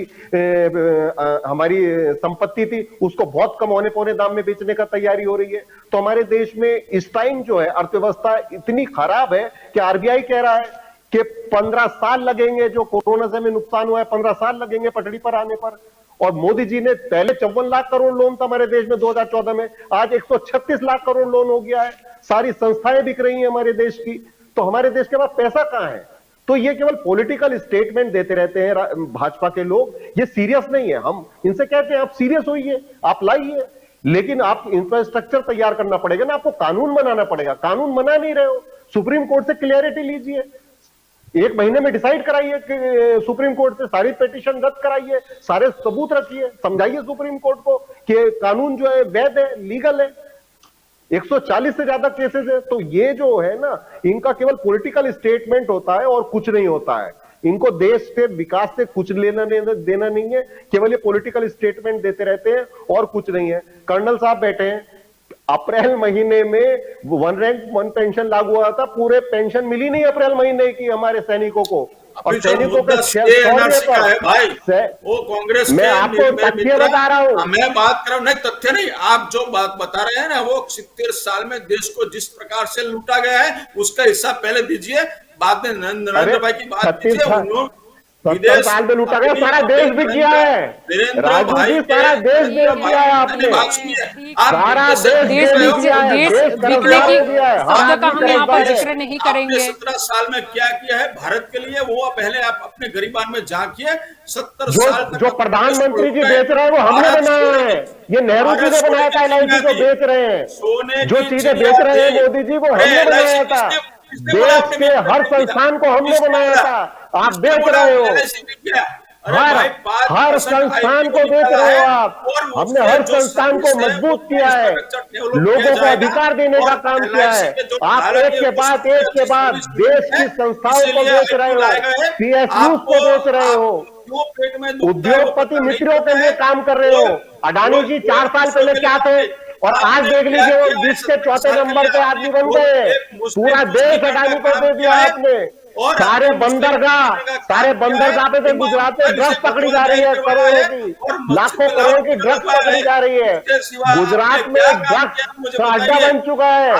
हमारी संपत्ति थी, उसको बहुत कम होने पौने दाम में बेचने का तैयारी हो रही है। तो हमारे देश में इस टाइम जो है अर्थव्यवस्था इतनी खराब है कि RBI कह रहा है कि 15 साल लगेंगे, जो कोरोना से हमें नुकसान हुआ है 15 साल लगेंगे पटड़ी पर आने पर। और मोदी जी ने पहले 54 लाख करोड़ लोन था हमारे देश में 2014 में, आज 136 लाख करोड़ लोन हो गया है। सारी संस्थाएं बिक रही हैं हमारे देश की। तो हमारे देश के पास पैसा कहां है? तो ये केवल पॉलिटिकल स्टेटमेंट देते रहते हैं भाजपा के लोग, ये सीरियस नहीं है। हम इनसे कहते हैं आप सीरियस होइए, आप लाइए, लेकिन आप इंफ्रास्ट्रक्चर तैयार करना पड़ेगा ना, आपको कानून बनाना पड़ेगा। कानून बना नहीं रहे हो, सुप्रीम कोर्ट से क्लियरिटी लीजिए, 1 महीने में डिसाइड कराइए कि सुप्रीम कोर्ट से सारी पिटीशन रद्द कराइए, सारे सबूत रखिए, समझाइए सुप्रीम कोर्ट को कि कानून जो है वैध है, लीगल है। 140 से ज्यादा केसेस है। तो ये जो है ना, इनका केवल पॉलिटिकल स्टेटमेंट होता है और कुछ नहीं होता है। इनको देश के विकास से कुछ लेना देना नहीं है, केवल ये पॉलिटिकल स्टेटमेंट देते रहते हैं और कुछ नहीं है। कर्नल साहब बैठे हैं, अप्रैल महीने में 1 रैंक 1 पेंशन लागू हुआ था, पूरे पेंशन मिली नहीं अप्रैल महीने की हमारे सैनिकों को। और सैनिकों का है भाई, वो कांग्रेस मैं आपको तथ्य बता रहा हूँ, मैं बात कर रहा हूँ, नहीं तथ्य नहीं, आप जो बात बता रहे हैं ना, वो 70 साल में देश को जिस प्रकार से लूटा गया है उसका हिसाब पहले दीजिए, बाद में नरेंद्र भाई की बात कीजिए। 70 साल में लूटा गया, सारा देश भी किया है राजू जी, सारा देश भी किया है आपने, सारा देश भी किया है, देश बिकने की शब्द का हम यहाँ पर जिक्र नहीं करेंगे। 17 साल में क्या किया है भारत के लिए, वो पहले आप अपने गरीबान में झांकिए। 70 साल जो प्रधानमंत्री जी बेच रहे हैं वो हमने बनाया है, ये नेहरू जी ने बनाया था। LIC को बेच रहे हैं, जो चीजें बेच रहे हैं मोदी जी, वो हमने बनाया था। देश के हर संस्थान को हमने बनाया था, आप बेच रहे हो। हर संस्थान को बेच रहे हो आप। हमने हर संस्थान को मजबूत किया है, लोगों को अधिकार देने का काम किया है। आप एक के बाद देश की संस्थाओं को बेच रहे हो, PSUs को बेच रहे हो, उद्योगपति मित्रों के लिए काम कर रहे हो। अडानी जी 4 साल पहले क्या थे और आज देख लीजिए वो विश्व के 4थे नंबर पे आदमी बन गए। पूरा देश अडानी को दे दिया आपने। और सारे बंदरगाह पे तो गुजरात में ड्रग्स पकड़ी जा रही है, करोड़ों की, लाखों करोड़ की ड्रग्स पकड़ी जा रही है। गुजरात में ड्रग्स का अड्डा बन चुका है।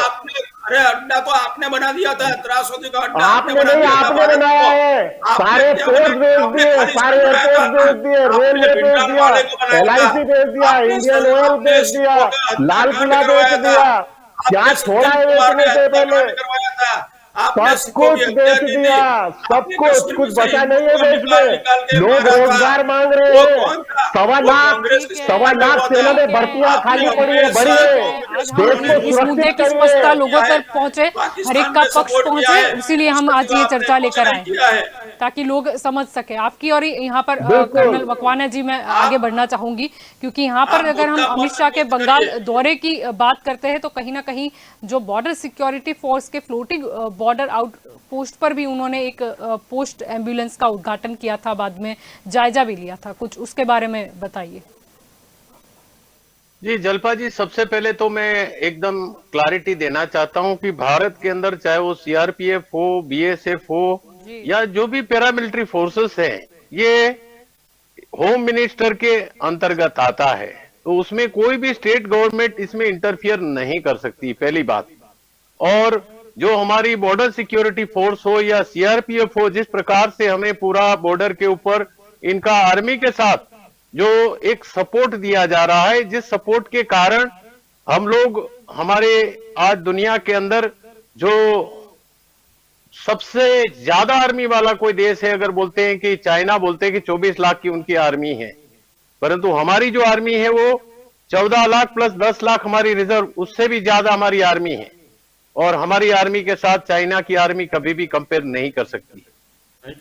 अरे अड्डा तो आपने बना दिया था, त्रासदी का अड्डा आपने नहीं, आपने बनाया है। सारे पोर्ट बेच दिए, सारे एयरपोर्ट बेच दिए, रेलवे बेच दिया, LIC बेच दिया, इंडियन ऑयल बेच दिया, लाल किला बेच दिया। क्या छोड़ा है बेचने से पहले? सब कुछ बेच दिया, सब कुछ बचा नहीं है देश में। लोग रोजगार मांग रहे हैं। 1.25 लाख सेना में भर्तियां खाली पड़ी है, बड़ी है। देश को इस मुद्दे की स्पष्टता लोगों तक पहुंचे, हर एक का पक्ष पहुंचे, इसीलिए हम आज ये चर्चा लेकर आए ताकि लोग समझ सके आपकी। और यहाँ पर कर्नल मकवाना जी, मैं आगे बढ़ना चाहूंगी क्योंकि यहाँ पर अगर हम अमित शाह के बंगाल दौरे की बात करते हैं तो कहीं ना कहीं जो बॉर्डर सिक्योरिटी फोर्स के फ्लोटिंग बॉर्डर आउटपोस्ट पर भी उन्होंने एक पोस्ट एम्बुलेंस का उद्घाटन किया था, बाद में जायजा भी लिया था, कुछ उसके बारे में बताइए। जी जल्पा जी, सबसे पहले तो मैं एकदम क्लैरिटी देना चाहता हूं कि भारत के अंदर चाहे वो CRPF हो, BSF हो या जो भी पैरामिलिट्री फोर्सेस हैं, ये होम मिनिस्टर के अंतर्गत आता है, तो उसमें कोई भी स्टेट गवर्नमेंट इसमें इंटरफियर नहीं कर सकती, पहली बात। और जो हमारी बॉर्डर सिक्योरिटी फोर्स हो या CRPF हो, जिस प्रकार से हमें पूरा बॉर्डर के ऊपर इनका आर्मी के साथ जो एक सपोर्ट दिया जा रहा है, जिस सपोर्ट के कारण हम लोग, हमारे आज दुनिया के अंदर जो सबसे ज्यादा आर्मी वाला कोई देश है, अगर बोलते हैं कि चाइना, बोलते हैं कि 24 लाख की उनकी आर्मी है, परंतु हमारी जो आर्मी है वो 14 लाख प्लस 10 लाख हमारी रिजर्व, उससे भी ज्यादा हमारी आर्मी है। और हमारी आर्मी के साथ चाइना की आर्मी कभी भी कंपेयर नहीं कर सकती।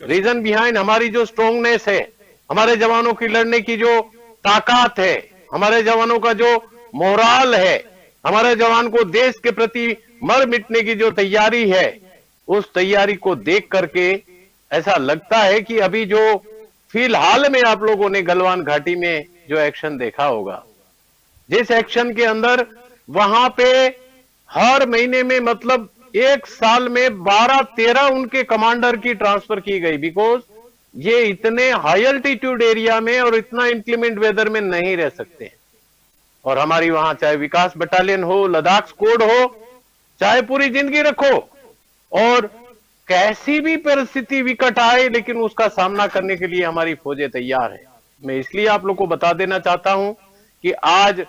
रीजन बिहाइंड हमारी जो स्ट्रोंगनेस है, हमारे जवानों की लड़ने की जो ताकत है, हमारे जवानों का जो मोराल है, हमारे जवान को देश के प्रति मर मिटने की जो तैयारी है, उस तैयारी को देख करके ऐसा लगता है कि अभी जो फिलहाल में आप लोगों ने गलवान घाटी में जो एक्शन देखा होगा, जिस एक्शन के अंदर वहां पे हर महीने में, मतलब एक साल में 12-13 उनके कमांडर की ट्रांसफर की गई, बिकॉज ये इतने हाई अल्टीट्यूड एरिया में और इतना इंक्लीमेंट वेदर में नहीं रह सकते। और हमारी वहां चाहे विकास बटालियन हो, लद्दाख स्क्वाड हो, चाहे पूरी जिंदगी रखो, और कैसी भी परिस्थिति विकट आए, लेकिन उसका सामना करने के लिए हमारी फौजें तैयार है। मैं इसलिए आप लोग को बता देना चाहता हूं कि आज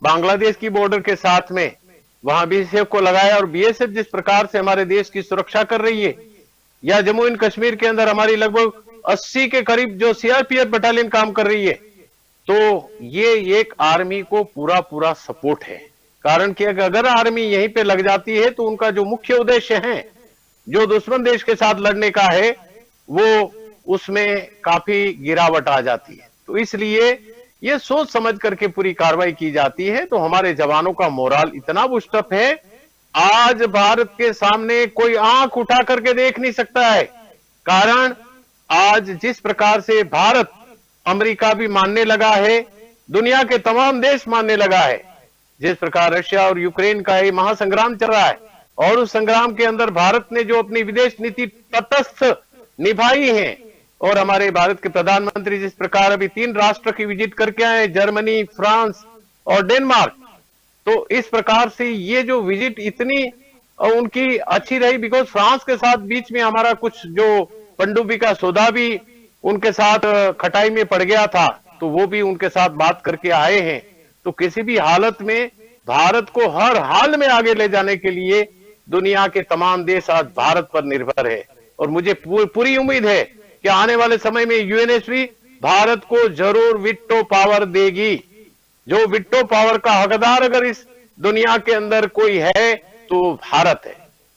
बांग्लादेश की बॉर्डर के साथ में वहां BSF को लगाया, और BSF जिस प्रकार से हमारे देश की सुरक्षा कर रही है, या जम्मू एंड कश्मीर के अंदर हमारी लगभग 80 के करीब जो CRPF बटालियन काम कर रही है, तो ये एक आर्मी को पूरा पूरा सपोर्ट है। कारण कि अगर आर्मी यहीं पे लग जाती है तो उनका जो मुख्य उद्देश्य है, जो दुश्मन देश के साथ लड़ने का है, वो उसमें काफी गिरावट आ जाती है। तो इसलिए ये सोच समझ करके पूरी कार्रवाई की जाती है। तो हमारे जवानों का मोराल इतना बूस्टअप है, आज भारत के सामने कोई आंख उठा करके देख नहीं सकता है। कारण आज जिस प्रकार से भारत, अमेरिका भी मानने लगा है, दुनिया के तमाम देश मानने लगा है, जिस प्रकार रशिया और यूक्रेन का ये महासंग्राम चल रहा है, और उस संग्राम के अंदर भारत ने जो अपनी विदेश नीति तटस्थ निभाई है, और हमारे भारत के प्रधानमंत्री जिस प्रकार अभी 3 राष्ट्र की विजिट करके आए, जर्मनी, फ्रांस और डेनमार्क, तो इस प्रकार से ये जो विजिट इतनी उनकी अच्छी रही, बिकॉज फ्रांस के साथ बीच में हमारा कुछ जो पनडुब्बी का सौदा भी उनके साथ खटाई में पड़ गया था, तो वो भी उनके साथ बात करके आए हैं। तो किसी भी हालत में भारत को हर हाल में आगे ले जाने के लिए दुनिया के तमाम देश आज भारत पर निर्भर है। और मुझे पूरी उम्मीद है कि आने वाले समय में UNSC भारत को जरूर विट्टो पावर देगी। जो विट्टो पावर का हकदार अगर इस दुनिया के अंदर कोई है तो भारत है।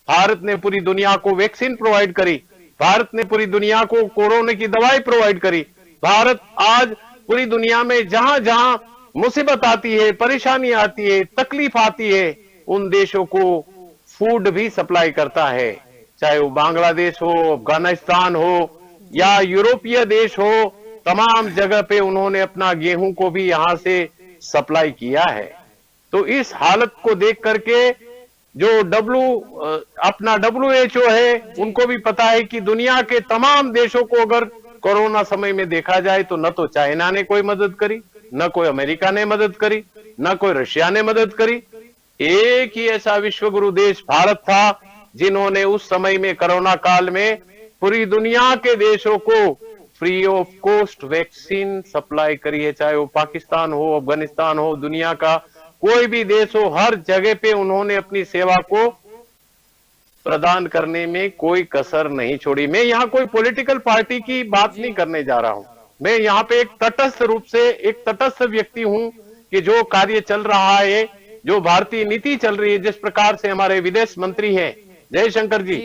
भारत ने पूरी दुनिया को वैक्सीन प्रोवाइड करी, भारत ने पूरी दुनिया को कोरोना की दवाई प्रोवाइड करी। भारत आज पूरी दुनिया में जहां जहां मुसीबत आती है, परेशानी आती है, तकलीफ आती है, उन देशों को फूड भी सप्लाई करता है, चाहे वो बांग्लादेश हो, अफगानिस्तान हो या यूरोपीय देश हो, तमाम जगह पे उन्होंने अपना गेहूं को भी यहां से सप्लाई किया है। तो इस हालत को देख करके जो अपना WHO है, उनको भी पता है कि दुनिया के तमाम देशों को अगर कोरोना समय में देखा जाए तो न तो चाइना ने कोई मदद करी, न कोई अमेरिका ने मदद करी, न कोई रशिया ने मदद करी। एक ही ऐसा विश्वगुरु देश भारत था जिन्होंने उस समय में कोरोना काल में पूरी दुनिया के देशों को free of cost vaccine supply करी है। चाहे वो पाकिस्तान हो, अफगानिस्तान हो, दुनिया का कोई भी देश हो, हर जगह पे उन्होंने अपनी सेवा को प्रदान करने में कोई कसर नहीं छोड़ी। मैं यहाँ कोई पॉलिटिकल पार्टी की बात नहीं करने जा रहा हूं, मैं यहाँ पे एक तटस्थ रूप से एक तटस्थ व्यक्ति हूं कि जो कार्य चल रहा है, जो भारतीय नीति चल रही है, जिस प्रकार से हमारे विदेश मंत्री हैं जयशंकर जी,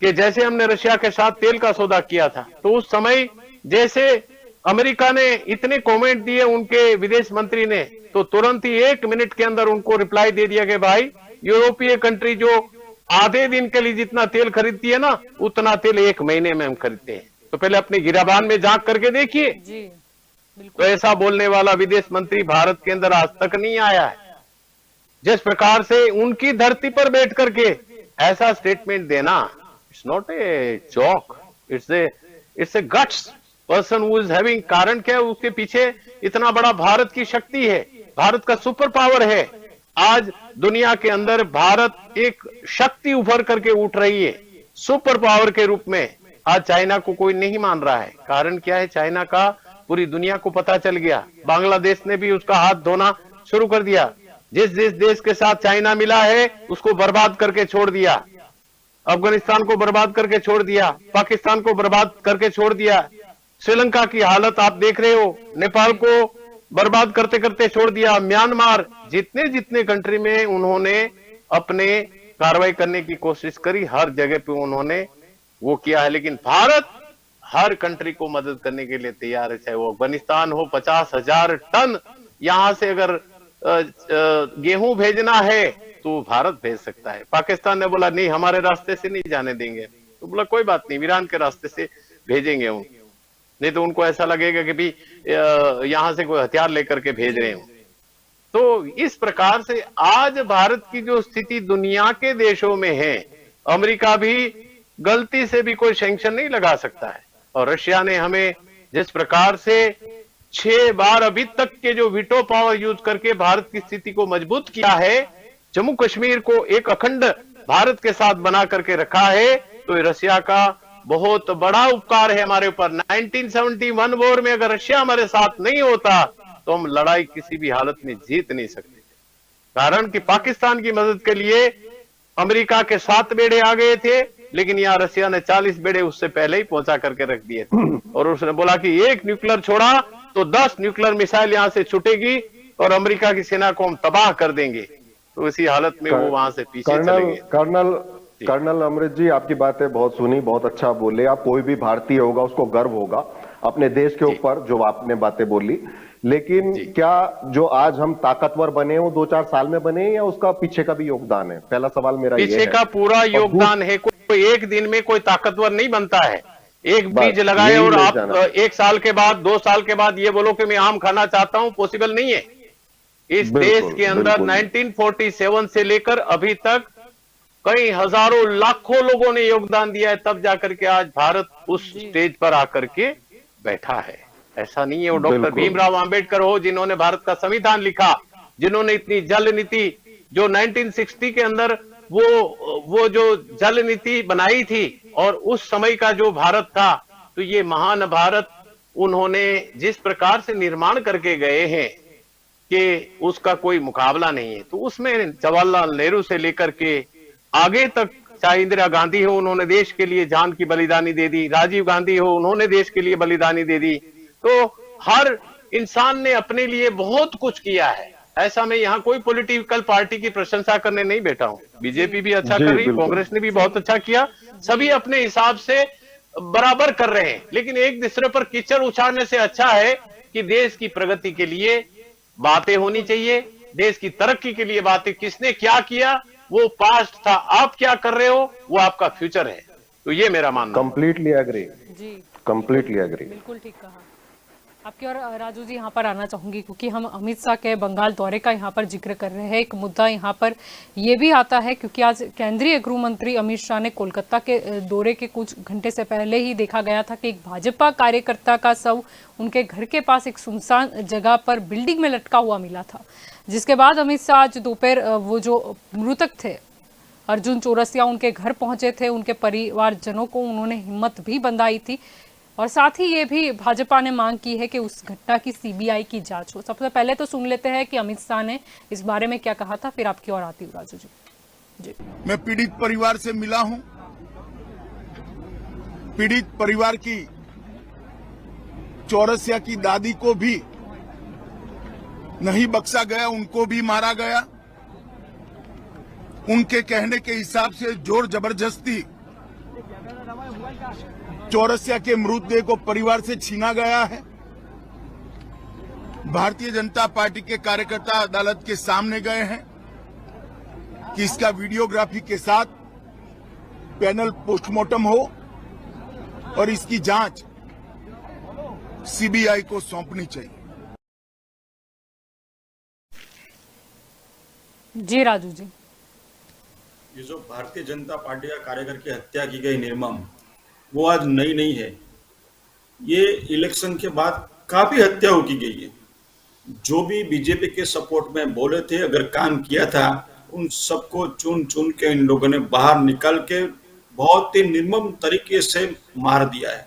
कि जैसे हमने रशिया के साथ तेल का सौदा किया था, तो उस समय जैसे अमेरिका ने इतने कमेंट दिए उनके विदेश मंत्री ने, तो तुरंत ही 1 मिनट के अंदर उनको रिप्लाई दे दिया कि भाई यूरोपीय कंट्री जो आधे दिन के लिए जितना तेल खरीदती है ना, उतना तेल 1 महीने में हम खरीदते हैं। तो पहले अपने गिराबान में झांक करके देखिए। तो ऐसा बोलने वाला विदेश मंत्री भारत के अंदर आज तक नहीं आया है। जिस प्रकार से उनकी धरती पर बैठ करके ऐसा स्टेटमेंट देना, it's not a joke, it's a guts person who is having. कारण क्या है, उसके पीछे इतना बड़ा भारत की शक्ति है, भारत का सुपर पावर है। आज दुनिया के अंदर भारत एक शक्ति उभर करके उठ रही है सुपर पावर के रूप में। आज चाइना को कोई नहीं मान रहा है। कारण क्या है, चाइना का पूरी दुनिया को पता चल गया। बांग्लादेश ने भी उसका हाथ धोना शुरू कर दिया। जिस जिस देश के साथ चाइना मिला है उसको बर्बाद करके छोड़ दिया। अफगानिस्तान को बर्बाद करके छोड़ दिया, पाकिस्तान को बर्बाद करके छोड़ दिया, श्रीलंका की हालत आप देख रहे हो, नेपाल को बर्बाद करते करते छोड़ दिया, म्यांमार, जितने जितने कंट्री में उन्होंने अपने कार्रवाई करने की कोशिश करी, हर जगह पे उन्होंने वो किया है। लेकिन भारत हर कंट्री को मदद करने के लिए तैयार है। चाहे वो अफगानिस्तान हो, 50,000 टन यहां से अगर गेहूं भेजना है तो भारत भेज सकता है। पाकिस्तान ने बोला नहीं, हमारे रास्ते से नहीं जाने देंगे, तो बोला कोई बात नहीं, ईरान के रास्ते से भेजेंगे हम, नहीं तो उनको ऐसा लगेगा कि भी यहां से कोई हथियार लेकर के भेज रहे हो। तो इस प्रकार से आज भारत की जो स्थिति दुनिया के देशों में है, अमेरिका भी गलती से भी कोई सैंक्शन नहीं लगा सकता है। और रशिया ने हमें जिस प्रकार से 6 बार अभी तक के जो वीटो पावर यूज करके भारत की स्थिति को मजबूत किया है, जम्मू कश्मीर को एक अखंड भारत के साथ बना करके रखा है, तो रशिया का बहुत बड़ा उपकार है हमारे ऊपर। 1971 वॉर में अगर रशिया हमारे साथ नहीं होता तो हम लड़ाई किसी भी हालत में जीत नहीं सकते। कारण कि पाकिस्तान की मदद के लिए अमेरिका के 7 बेड़े आ गए थे, लेकिन यहाँ रशिया ने 40 बेड़े उससे पहले ही पहुंचा करके रख दिए थे। और उसने बोला कि 1 न्यूक्लियर छोड़ा तो 10 न्यूक्लियर मिसाइल यहां से छूटेगी और अमेरिका की सेना को हम तबाह कर देंगे। तो इसी हालत में वो वहां से पीछे चले गए। कर्नल अमृत जी, आपकी बातें बहुत सुनी, बहुत अच्छा बोले आप। कोई भी भारतीय होगा उसको गर्व होगा अपने देश के ऊपर जो आपने बातें बोली। लेकिन क्या जो आज हम ताकतवर बने वो 2-4 साल में बने या उसका पीछे का भी योगदान है? पहला सवाल मेरा ये है। पीछे का पूरा योगदान है। कोई एक दिन में कोई ताकतवर नहीं बनता है। एक बीज लगाए और आप 1 साल के बाद 2 साल के बाद ये बोलो कि मैं आम खाना चाहता हूं, पॉसिबल नहीं है। इस देश के अंदर 1947 से लेकर अभी तक कई हजारों लाखों लोगों ने योगदान दिया है, तब जाकर के आज भारत उस स्टेज पर आकर के बैठा है। ऐसा नहीं है वो डॉक्टर भीमराव अंबेडकर हो जिन्होंने भारत का संविधान लिखा, जिन्होंने इतनी जल नीति जो 1960 के अंदर वो जो जल नीति बनाई थी, और उस समय का जो भारत था, तो ये महान भारत उन्होंने जिस प्रकार से निर्माण करके गए हैं कि उसका कोई मुकाबला नहीं है। तो उसमें जवाहरलाल नेहरू से लेकर के आगे तक, चाहे इंदिरा गांधी हो, उन्होंने देश के लिए जान की बलिदानी दे दी, राजीव गांधी हो, उन्होंने देश के लिए बलिदानी दे दी। तो हर इंसान ने अपने लिए बहुत कुछ किया है। ऐसा मैं यहाँ कोई पॉलिटिकल पार्टी की प्रशंसा करने नहीं बैठा हूँ। बीजेपी भी अच्छा कर रही, कांग्रेस ने भी बहुत अच्छा किया, सभी अपने हिसाब से बराबर कर रहे हैं। लेकिन एक दूसरे पर कीचड़ उछालने से अच्छा है कि देश की प्रगति के लिए बातें होनी चाहिए, देश की तरक्की के लिए बातें। किसने क्या किया वो पास्ट था, आप क्या कर रहे हो वो आपका फ्यूचर है। तो ये मेरा मानना। कंप्लीटली एग्री जी, कंप्लीटली एग्री, बिल्कुल ठीक कहा। आपकी और राजू जी यहाँ पर आना चाहूंगी, क्योंकि हम अमित शाह के बंगाल दौरे का यहाँ पर जिक्र कर रहे हैं। एक मुद्दा यहाँ पर ये भी आता है, क्योंकि आज केंद्रीय गृह मंत्री अमित शाह ने कोलकाता के दौरे के कुछ घंटे से पहले ही देखा गया था कि एक भाजपा कार्यकर्ता का शव उनके घर के पास एक सुनसान जगह पर बिल्डिंग में लटका हुआ मिला था, जिसके बाद अमित शाह आज दोपहर वो जो मृतक थे अर्जुन चौरसिया उनके घर पहुंचे थे। उनके परिवारजनों को उन्होंने हिम्मत भी बंधाई थी और साथ ही ये भी भाजपा ने मांग की है कि उस घटना की सीबीआई की जांच हो। सबसे पहले तो सुन लेते हैं कि अमित शाह ने इस बारे में क्या कहा था, फिर आपकी ओर आती हूँ राजू जी। मैं पीड़ित परिवार से मिला हूं। पीड़ित परिवार की चौरसिया की दादी को भी नहीं बख्शा गया, उनको भी मारा गया। उनके कहने के हिसाब से जोर जबरदस्ती चौरसिया के मृतदेह को परिवार से छीना गया है। भारतीय जनता पार्टी के कार्यकर्ता अदालत के सामने गए हैं कि इसका वीडियोग्राफी के साथ पैनल पोस्टमार्टम हो और इसकी जांच सीबीआई को सौंपनी चाहिए। जी राजू जी, ये जो भारतीय जनता पार्टी का कार्यकर्ता की हत्या की गई निर्मम, वो आज नई नहीं है। ये इलेक्शन के बाद काफी हत्या की गई है। जो भी बीजेपी के सपोर्ट में बोले थे, अगर काम किया था, उन सबको चुन चुन के इन लोगों ने बाहर निकाल के बहुत ही निर्मम तरीके से मार दिया है।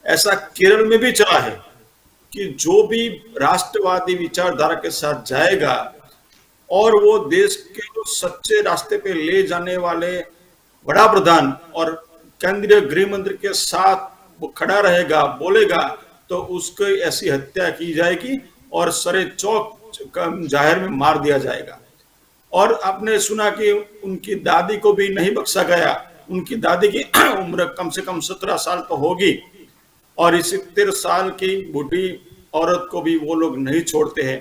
ऐसा केरल में भी चला है कि जो भी राष्ट्रवादी विचारधारा के साथ जाएगा और वो देश के सच्चे रास्ते पे ले जाने वाले बड़ा प्रधान और केंद्रीय गृह मंत्री के साथ वो खड़ा रहेगा, बोलेगा, तो उसकी ऐसी हत्या की जाएगी और सरे चौक जाहिर में मार दिया जाएगा। और आपने सुना कि उनकी दादी को भी नहीं बख्शा गया। उनकी दादी की उम्र कम से कम 17 साल तो होगी और इस 70 साल की बूढ़ी औरत को भी वो लोग नहीं छोड़ते हैं।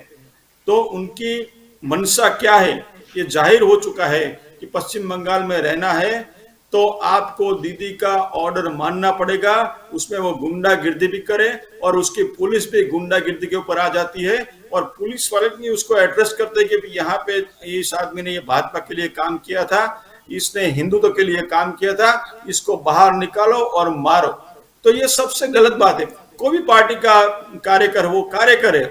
तो उनकी मंशा क्या है, ये जाहिर हो चुका है कि पश्चिम बंगाल में रहना है तो आपको दीदी का ऑर्डर मानना पड़ेगा। उसमें वो गुंडागिर्दी भी करे और उसकी पुलिस भी गुंडागिर्दी के ऊपर आ जाती है और पुलिस वाले भी उसको एड्रेस करते हैं कि यहाँ पे इस आदमी ने ये भाजपा के लिए काम किया था, इसने हिंदुत्व के लिए काम किया था, इसको बाहर निकालो और मारो। तो ये सबसे गलत बात है। कोई भी पार्टी का कार्यकर वो कार्य करे,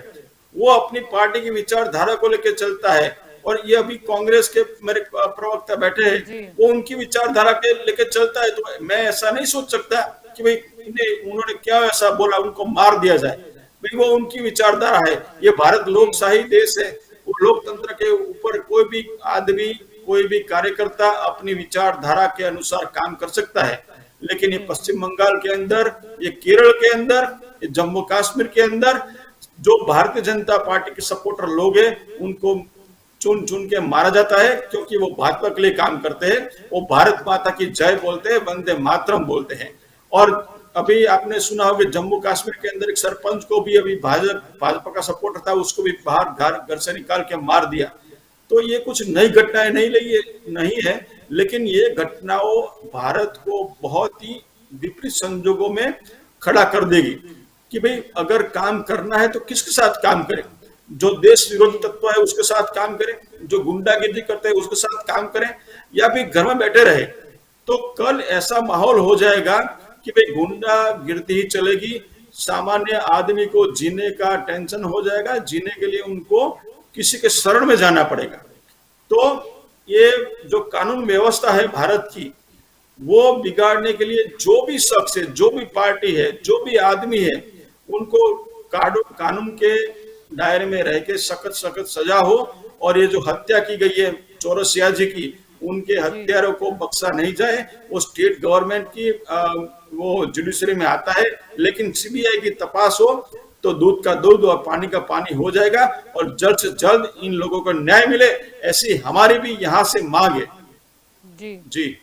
वो अपनी पार्टी की विचारधारा को लेकर चलता है। और ये अभी कांग्रेस के मेरे प्रवक्ता बैठे हैं, वो उनकी विचारधारा के लेकर चलता है। तो मैं ऐसा नहीं सोच सकता कि भाई उन्होंने क्या ऐसा बोला उनको मार दिया जाए। भाई वो उनकी विचारधारा है। ये भारत लोकशाही देश है, वो लोकतंत्र के ऊपर कोई भी आदमी, कोई भी कार्यकर्ता अपनी विचारधारा के अनुसार काम कर सकता है। लेकिन ये पश्चिम बंगाल के अंदर, ये केरल के अंदर, ये जम्मू कश्मीर के अंदर जो भारतीय जनता पार्टी के सपोर्टर लोग हैं, उनको चुन चुन के मारा जाता है क्योंकि वो भाजपा के लिए काम करते हैं। वो भारत माता की जय बोलते हैं, वंदे मातरम बोलते हैं। और अभी आपने सुना होगा जम्मू कश्मीर के अंदर एक सरपंच को भी अभी भाजपा का सपोर्टर था, उसको भी बाहर घर से निकाल के मार दिया। तो ये कुछ नई घटनाएं नहीं है, लेकिन ये घटनाओं भारत को बहुत ही विपरीत संजोगों में खड़ा कर देगी कि भाई अगर काम करना है तो किसके साथ काम करें। जो देश विरोधी तत्व है उसके साथ काम करें, जो गुंडागिर्दी करते हैं उसके साथ काम करें, या फिर घर में बैठे रहे। तो कल ऐसा माहौल हो जाएगा कि भाई गुंडागिर्दी ही चलेगी, सामान्य आदमी को जीने का टेंशन हो जाएगा, जीने के लिए उनको किसी के शरण में जाना पड़ेगा। तो ये जो कानून व्यवस्था है भारत की, वो बिगाड़ने के लिए जो भी शख्स है, जो भी पार्टी है, जो भी आदमी है, उनको कानून के दायरे में रह के सख्त सजा हो। और ये जो हत्या की गई है चौरसिया जी की, उनके हत्यारों को बख्शा नहीं जाए। वो स्टेट गवर्नमेंट की वो जुडिशरी में आता है, लेकिन सीबीआई की तपास हो तो दूध का दूध और पानी का पानी हो जाएगा और जल्द से जल्द इन लोगों को न्याय मिले, ऐसी हमारी भी यहाँ से मांग है। जी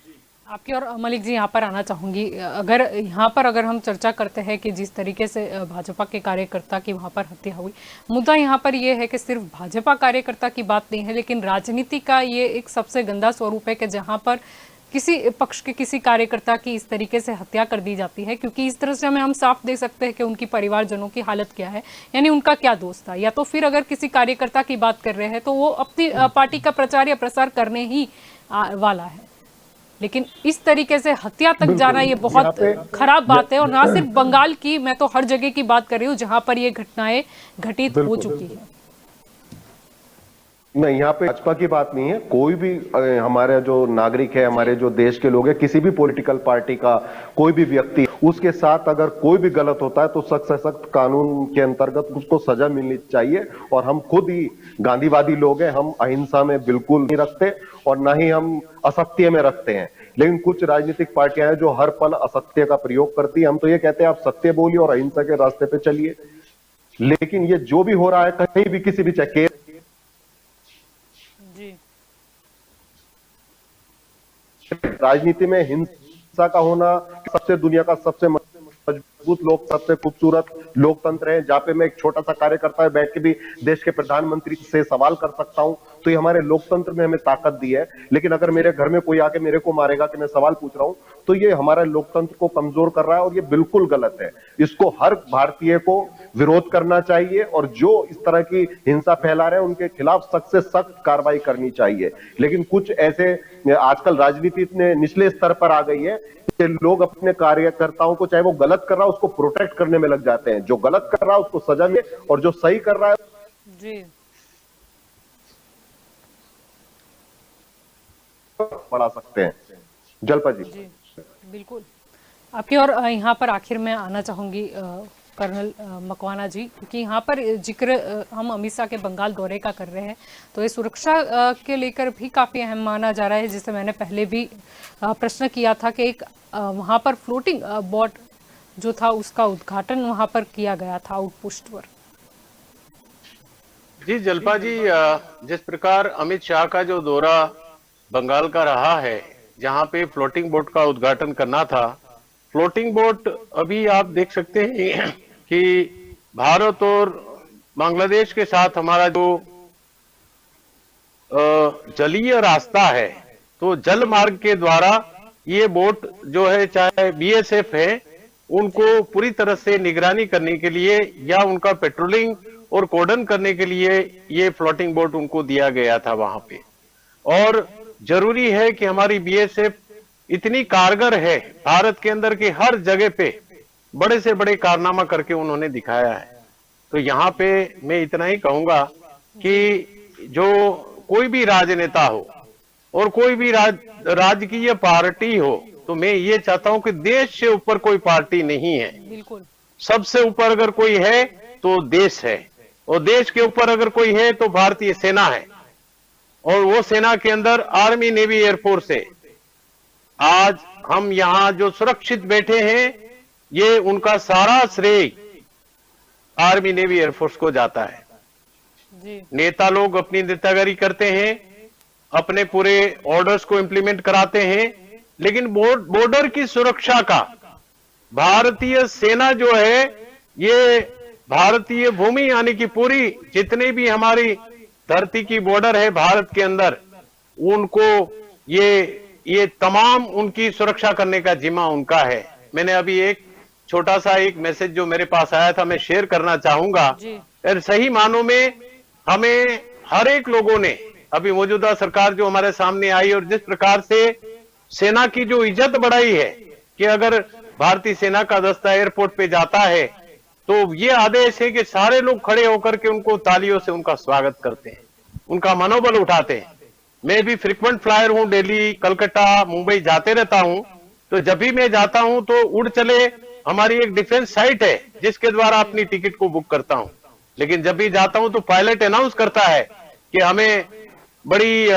आपकी और मलिक जी यहाँ पर आना चाहूंगी। अगर हम चर्चा करते हैं कि जिस तरीके से भाजपा के कार्यकर्ता की वहाँ पर हत्या हुई, मुद्दा यहाँ पर यह है कि सिर्फ भाजपा कार्यकर्ता की बात नहीं है, लेकिन राजनीति का ये एक सबसे गंदा स्वरूप है कि जहाँ पर किसी पक्ष के किसी कार्यकर्ता की इस तरीके से हत्या कर दी जाती है, क्योंकि इस तरह से हम साफ देख सकते हैं कि उनकी परिवारजनों की हालत क्या है, यानी उनका क्या दोष था। या तो फिर अगर किसी कार्यकर्ता की बात कर रहे हैं तो वो अपनी पार्टी का प्रचार या प्रसार करने ही वाला है, लेकिन इस तरीके से हत्या तक जाना ये बहुत खराब बात है। और ना सिर्फ बंगाल की, मैं तो हर जगह की बात कर रही हूँ जहां पर ये घटनाएं घटित हो चुकी है। नहीं, यहाँ पे भाजपा की बात नहीं है। कोई भी हमारे जो नागरिक है, हमारे जो देश के लोग हैं, किसी भी पॉलिटिकल पार्टी का कोई भी व्यक्ति, उसके साथ अगर कोई भी गलत होता है तो सख्त से सख्त कानून के अंतर्गत उसको सजा मिलनी चाहिए। और हम खुद ही गांधीवादी लोग हैं, हम अहिंसा में बिल्कुल नहीं रखते और ना ही हम असत्य में रखते हैं। लेकिन कुछ राजनीतिक पार्टियां हैं जो हर पल असत्य का प्रयोग करती है। हम तो ये कहते हैं आप सत्य बोलिए और अहिंसा के रास्ते पे चलिए। लेकिन ये जो भी हो रहा है कहीं भी किसी भी चाहे राजनीति में हिंसा का होना, सबसे दुनिया का सबसे मजबूत लोग, सबसे खूबसूरत लोकतंत्र है, जहां पे मैं एक छोटा सा कार्यकर्ता है बैठ के भी देश के प्रधानमंत्री से सवाल कर सकता हूं। तो ये हमारे लोकतंत्र में हमें ताकत दी है। लेकिन अगर मेरे घर में कोई आके मेरे को मारेगा कि मैं सवाल पूछ रहा हूं, तो ये हमारे लोकतंत्र को कमजोर कर रहा है और ये बिल्कुल गलत है। इसको हर भारतीय को विरोध करना चाहिए और जो इस तरह की हिंसा फैला रहे हैं उनके खिलाफ सख्त से सख्त कार्रवाई करनी चाहिए। लेकिन कुछ ऐसे, आजकल राजनीति इतने निचले स्तर पर आ गई है कि लोग अपने कार्यकर्ताओं को, चाहे वो गलत कर रहा है उसको प्रोटेक्ट करने में लग जाते हैं। जो गलत कर रहा है उसको सजा मिले और जो सही कर रहा है जी बढ़ा सकते हैं। जलपा जी बिल्कुल आपकी। और यहाँ पर आखिर में आना चाहूंगी कर्नल मकवाना जी, क्योंकि यहाँ पर जिक्र हम अमित शाह के बंगाल दौरे का कर रहे हैं, तो ये सुरक्षा के लेकर भी काफ़ी अहम माना जा रहा है। जिसे मैंने पहले भी प्रश्न किया था कि एक वहाँ पर फ्लोटिंग बोट जो था उसका उद्घाटन वहाँ पर किया गया था आउटपोस्ट पर। जी जलपा जी, जिस प्रकार अमित शाह का जो दौरा बंगाल का रहा है, जहाँ पे फ्लोटिंग बोट का उद्घाटन करना था, फ्लोटिंग बोट अभी आप देख सकते हैं कि भारत और बांग्लादेश के साथ हमारा जो जलीय रास्ता है, तो जल मार्ग के द्वारा ये बोट जो है, चाहे बीएसएफ है, उनको पूरी तरह से निगरानी करने के लिए या उनका पेट्रोलिंग और कोर्डन करने के लिए ये फ्लोटिंग बोट उनको दिया गया था वहां पे। और जरूरी है कि हमारी बीएसएफ इतनी कारगर है, भारत के अंदर की हर जगह पे बड़े से बड़े कारनामा करके उन्होंने दिखाया है। तो यहाँ पे मैं इतना ही कहूंगा कि जो कोई भी राजनेता हो और कोई भी राजकीय पार्टी हो, तो मैं ये चाहता हूं कि देश से ऊपर कोई पार्टी नहीं है। बिल्कुल, सबसे सबसे ऊपर अगर कोई है तो देश है, और देश के ऊपर अगर कोई है तो भारतीय सेना है, और वो सेना के अंदर आर्मी, नेवी, एयरफोर्स है। आज हम यहाँ जो सुरक्षित बैठे हैं, ये उनका सारा श्रेय आर्मी, नेवी, एयरफोर्स को जाता है। जी नेता लोग अपनी नेतागिरी करते हैं, अपने पूरे ऑर्डर्स को इंप्लीमेंट कराते हैं, लेकिन बॉर्डर की सुरक्षा का भारतीय सेना जो है, ये भारतीय भूमि यानी कि पूरी जितने भी हमारी धरती की बॉर्डर है भारत के अंदर, उनको ये तमाम उनकी सुरक्षा करने का जिम्मा उनका है। मैंने अभी एक छोटा सा एक मैसेज जो मेरे पास आया था, मैं शेयर करना चाहूंगा। और सही मानों में हमें हर एक लोगों ने, अभी मौजूदा सरकार जो हमारे सामने आई और जिस प्रकार से सेना की जो इज्जत बढ़ाई है कि अगर भारतीय सेना का दस्ता एयरपोर्ट पे जाता है तो ये आदेश है कि सारे लोग खड़े होकर के उनको तालियों से उनका स्वागत करते हैं, उनका मनोबल उठाते हैं। मैं भी फ्रीक्वेंट फ्लायर हूं, दिल्ली, कलकत्ता, मुंबई जाते रहता हूं, तो जब भी मैं जाता हूं तो उड़ चले हमारी एक डिफेंस साइट है जिसके द्वारा अपनी टिकट को बुक करता हूं। लेकिन जब भी जाता हूं तो पायलट अनाउंस करता है कि हमें बड़ी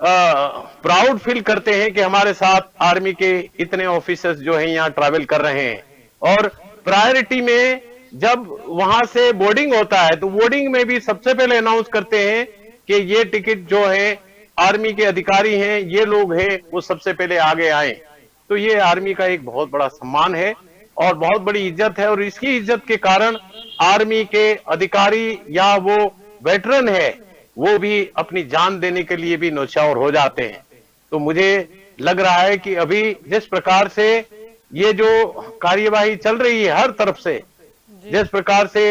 प्राउड फील करते हैं कि हमारे साथ आर्मी के इतने ऑफिसर्स जो हैं यहाँ ट्रैवल कर रहे हैं। और प्रायोरिटी में जब वहां से बोर्डिंग होता है तो बोर्डिंग में भी सबसे पहले अनाउंस करते हैं कि ये टिकट जो है आर्मी के अधिकारी हैं, ये लोग हैं, वो सबसे पहले आगे आए। तो ये आर्मी का एक बहुत बड़ा सम्मान है और बहुत बड़ी इज्जत है, और इसकी इज्जत के कारण आर्मी के अधिकारी या वो वेटरन है, वो भी अपनी जान देने के लिए भी न्यौछावर हो जाते हैं। तो मुझे लग रहा है कि अभी जिस प्रकार से ये जो कार्यवाही चल रही है हर तरफ से, जिस प्रकार से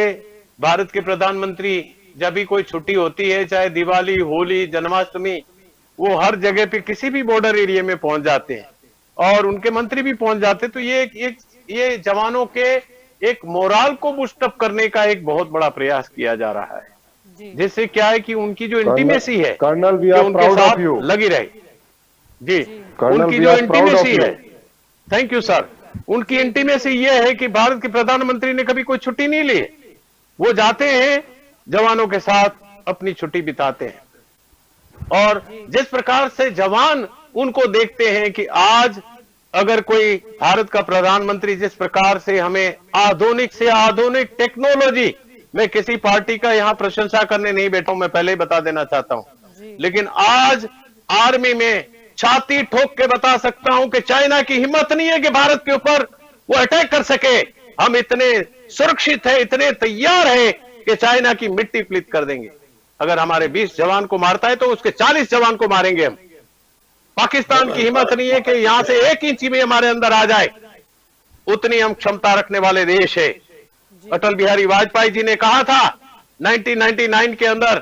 भारत के प्रधानमंत्री जब भी कोई छुट्टी होती है, चाहे दिवाली, होली, जन्माष्टमी, वो हर जगह पे किसी भी बॉर्डर एरिया में पहुंच जाते हैं और उनके मंत्री भी पहुंच जाते हैं। तो ये जवानों के एक मोराल को बूस्टअप करने का एक बहुत बड़ा प्रयास किया जा रहा है, जिससे क्या है कि उनकी जो इंटीमेसी है कर्नल, वी कि आर उनके प्राउड ऑफ साथ यू। लगी रहे। जी, कर्नल, उनकी we जो are proud of intimacy you. है, थैंक यू सर, उनकी इंटीमेसी ये है कि भारत के प्रधानमंत्री ने कभी कोई छुट्टी नहीं ली, वो जाते हैं जवानों के साथ अपनी छुट्टी बिताते हैं। और जिस प्रकार से जवान उनको देखते हैं कि आज अगर कोई भारत का प्रधानमंत्री जिस प्रकार से हमें आधुनिक से आधुनिक टेक्नोलॉजी, मैं किसी पार्टी का यहां प्रशंसा करने नहीं बैठा हूं, मैं पहले ही बता देना चाहता हूं, लेकिन आज आर्मी में छाती ठोक के बता सकता हूं कि चाइना की हिम्मत नहीं है कि भारत के ऊपर वो अटैक कर सके। हम इतने सुरक्षित है, इतने तैयार है कि चाइना की मिट्टी पलीत कर देंगे। अगर हमारे 20 जवान को मारता है तो उसके 40 जवान को मारेंगे हम। पाकिस्तान की हिम्मत नहीं है कि यहां से 1 इंच भी हमारे अंदर आ जाए, उतनी हम क्षमता रखने वाले देश है। अटल बिहारी वाजपेयी जी ने कहा था 1999 के अंदर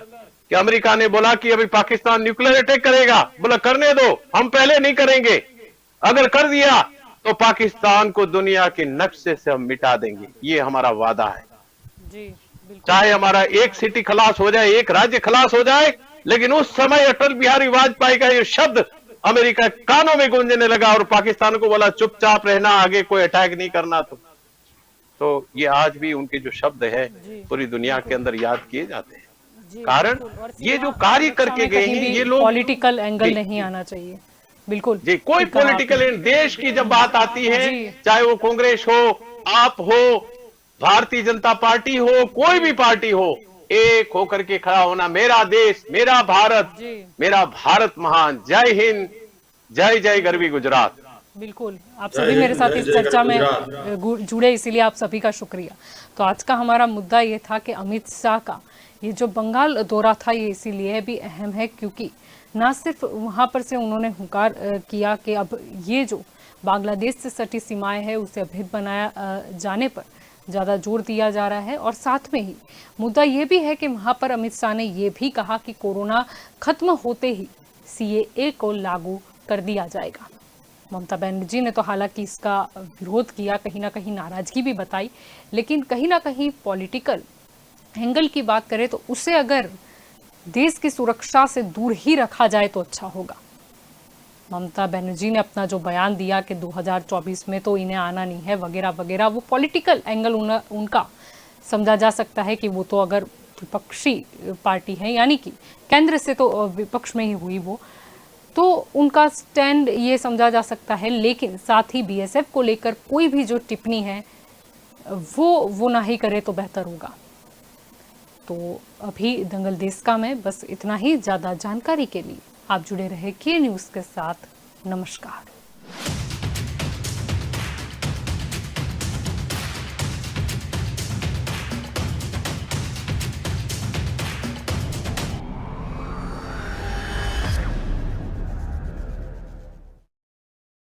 कि अमेरिका ने बोला कि अभी पाकिस्तान न्यूक्लियर अटैक करेगा, बोला करने दो, हम पहले नहीं करेंगे, अगर कर दिया तो पाकिस्तान को दुनिया के नक्शे से हम मिटा देंगे, ये हमारा वादा है। जी, चाहे हमारा एक सिटी खलास हो जाए, एक राज्य खलास हो जाए, लेकिन उस समय अटल बिहारी वाजपेयी का ये शब्द अमेरिका कानों में गूंजने लगा और पाकिस्तान को बोला चुपचाप रहना, आगे कोई अटैक नहीं करना। तो ये आज भी उनके जो शब्द है पूरी दुनिया के अंदर याद किए जाते हैं। कारण ये जो कार्य करके गए हैं ये लोग, पॉलिटिकल एंगल नहीं आना चाहिए। बिल्कुल जी, कोई पॉलिटिकल देश की जब बात आती है, चाहे वो कांग्रेस हो, आप हो, भारतीय जनता पार्टी हो, कोई भी पार्टी हो, एक होकर के खड़ा होना, मेरा देश, मेरा भारत महान, जय हिंद, जय जय गरवी गुजरात। बिल्कुल, आप सभी मेरे साथ इस चर्चा में जुड़े, इसीलिए आप सभी का शुक्रिया। तो आज का हमारा मुद्दा ये था कि अमित शाह का ये जो बंगाल दौरा था ये इसीलिए भी अहम है क्योंकि ना सिर्फ वहाँ पर से उन्होंने हुंकार किया कि अब ये जो बांग्लादेश से सटी सीमाएं हैं उसे अभेद बनाया जाने पर ज़्यादा जोर दिया जा रहा है, और साथ में ही मुद्दा ये भी है कि वहाँ पर अमित शाह ने ये भी कहा कि कोरोना खत्म होते ही CAA को लागू कर दिया जाएगा। ममता बनर्जी ने तो हालांकि इसका विरोध किया, कहीं ना कहीं नाराजगी भी बताई, लेकिन कहीं ना कहीं पॉलिटिकल एंगल की बात करें तो उसे अगर देश की सुरक्षा से दूर ही रखा जाए तो अच्छा होगा। ममता बनर्जी ने अपना जो बयान दिया कि 2024 में तो इन्हें आना नहीं है वगैरह वगैरह, वो पॉलिटिकल एंगल उनका समझा जा सकता है कि वो तो अगर विपक्षी पार्टी है, यानी कि केंद्र से तो विपक्ष में ही हुई वो, तो उनका स्टैंड ये समझा जा सकता है। लेकिन साथ ही BSF को लेकर कोई भी जो टिप्पणी है वो ना ही करे तो बेहतर होगा। तो अभी दंगल देश का में बस इतना ही। ज़्यादा जानकारी के लिए आप जुड़े रहे के न्यूज़ के साथ। नमस्कार।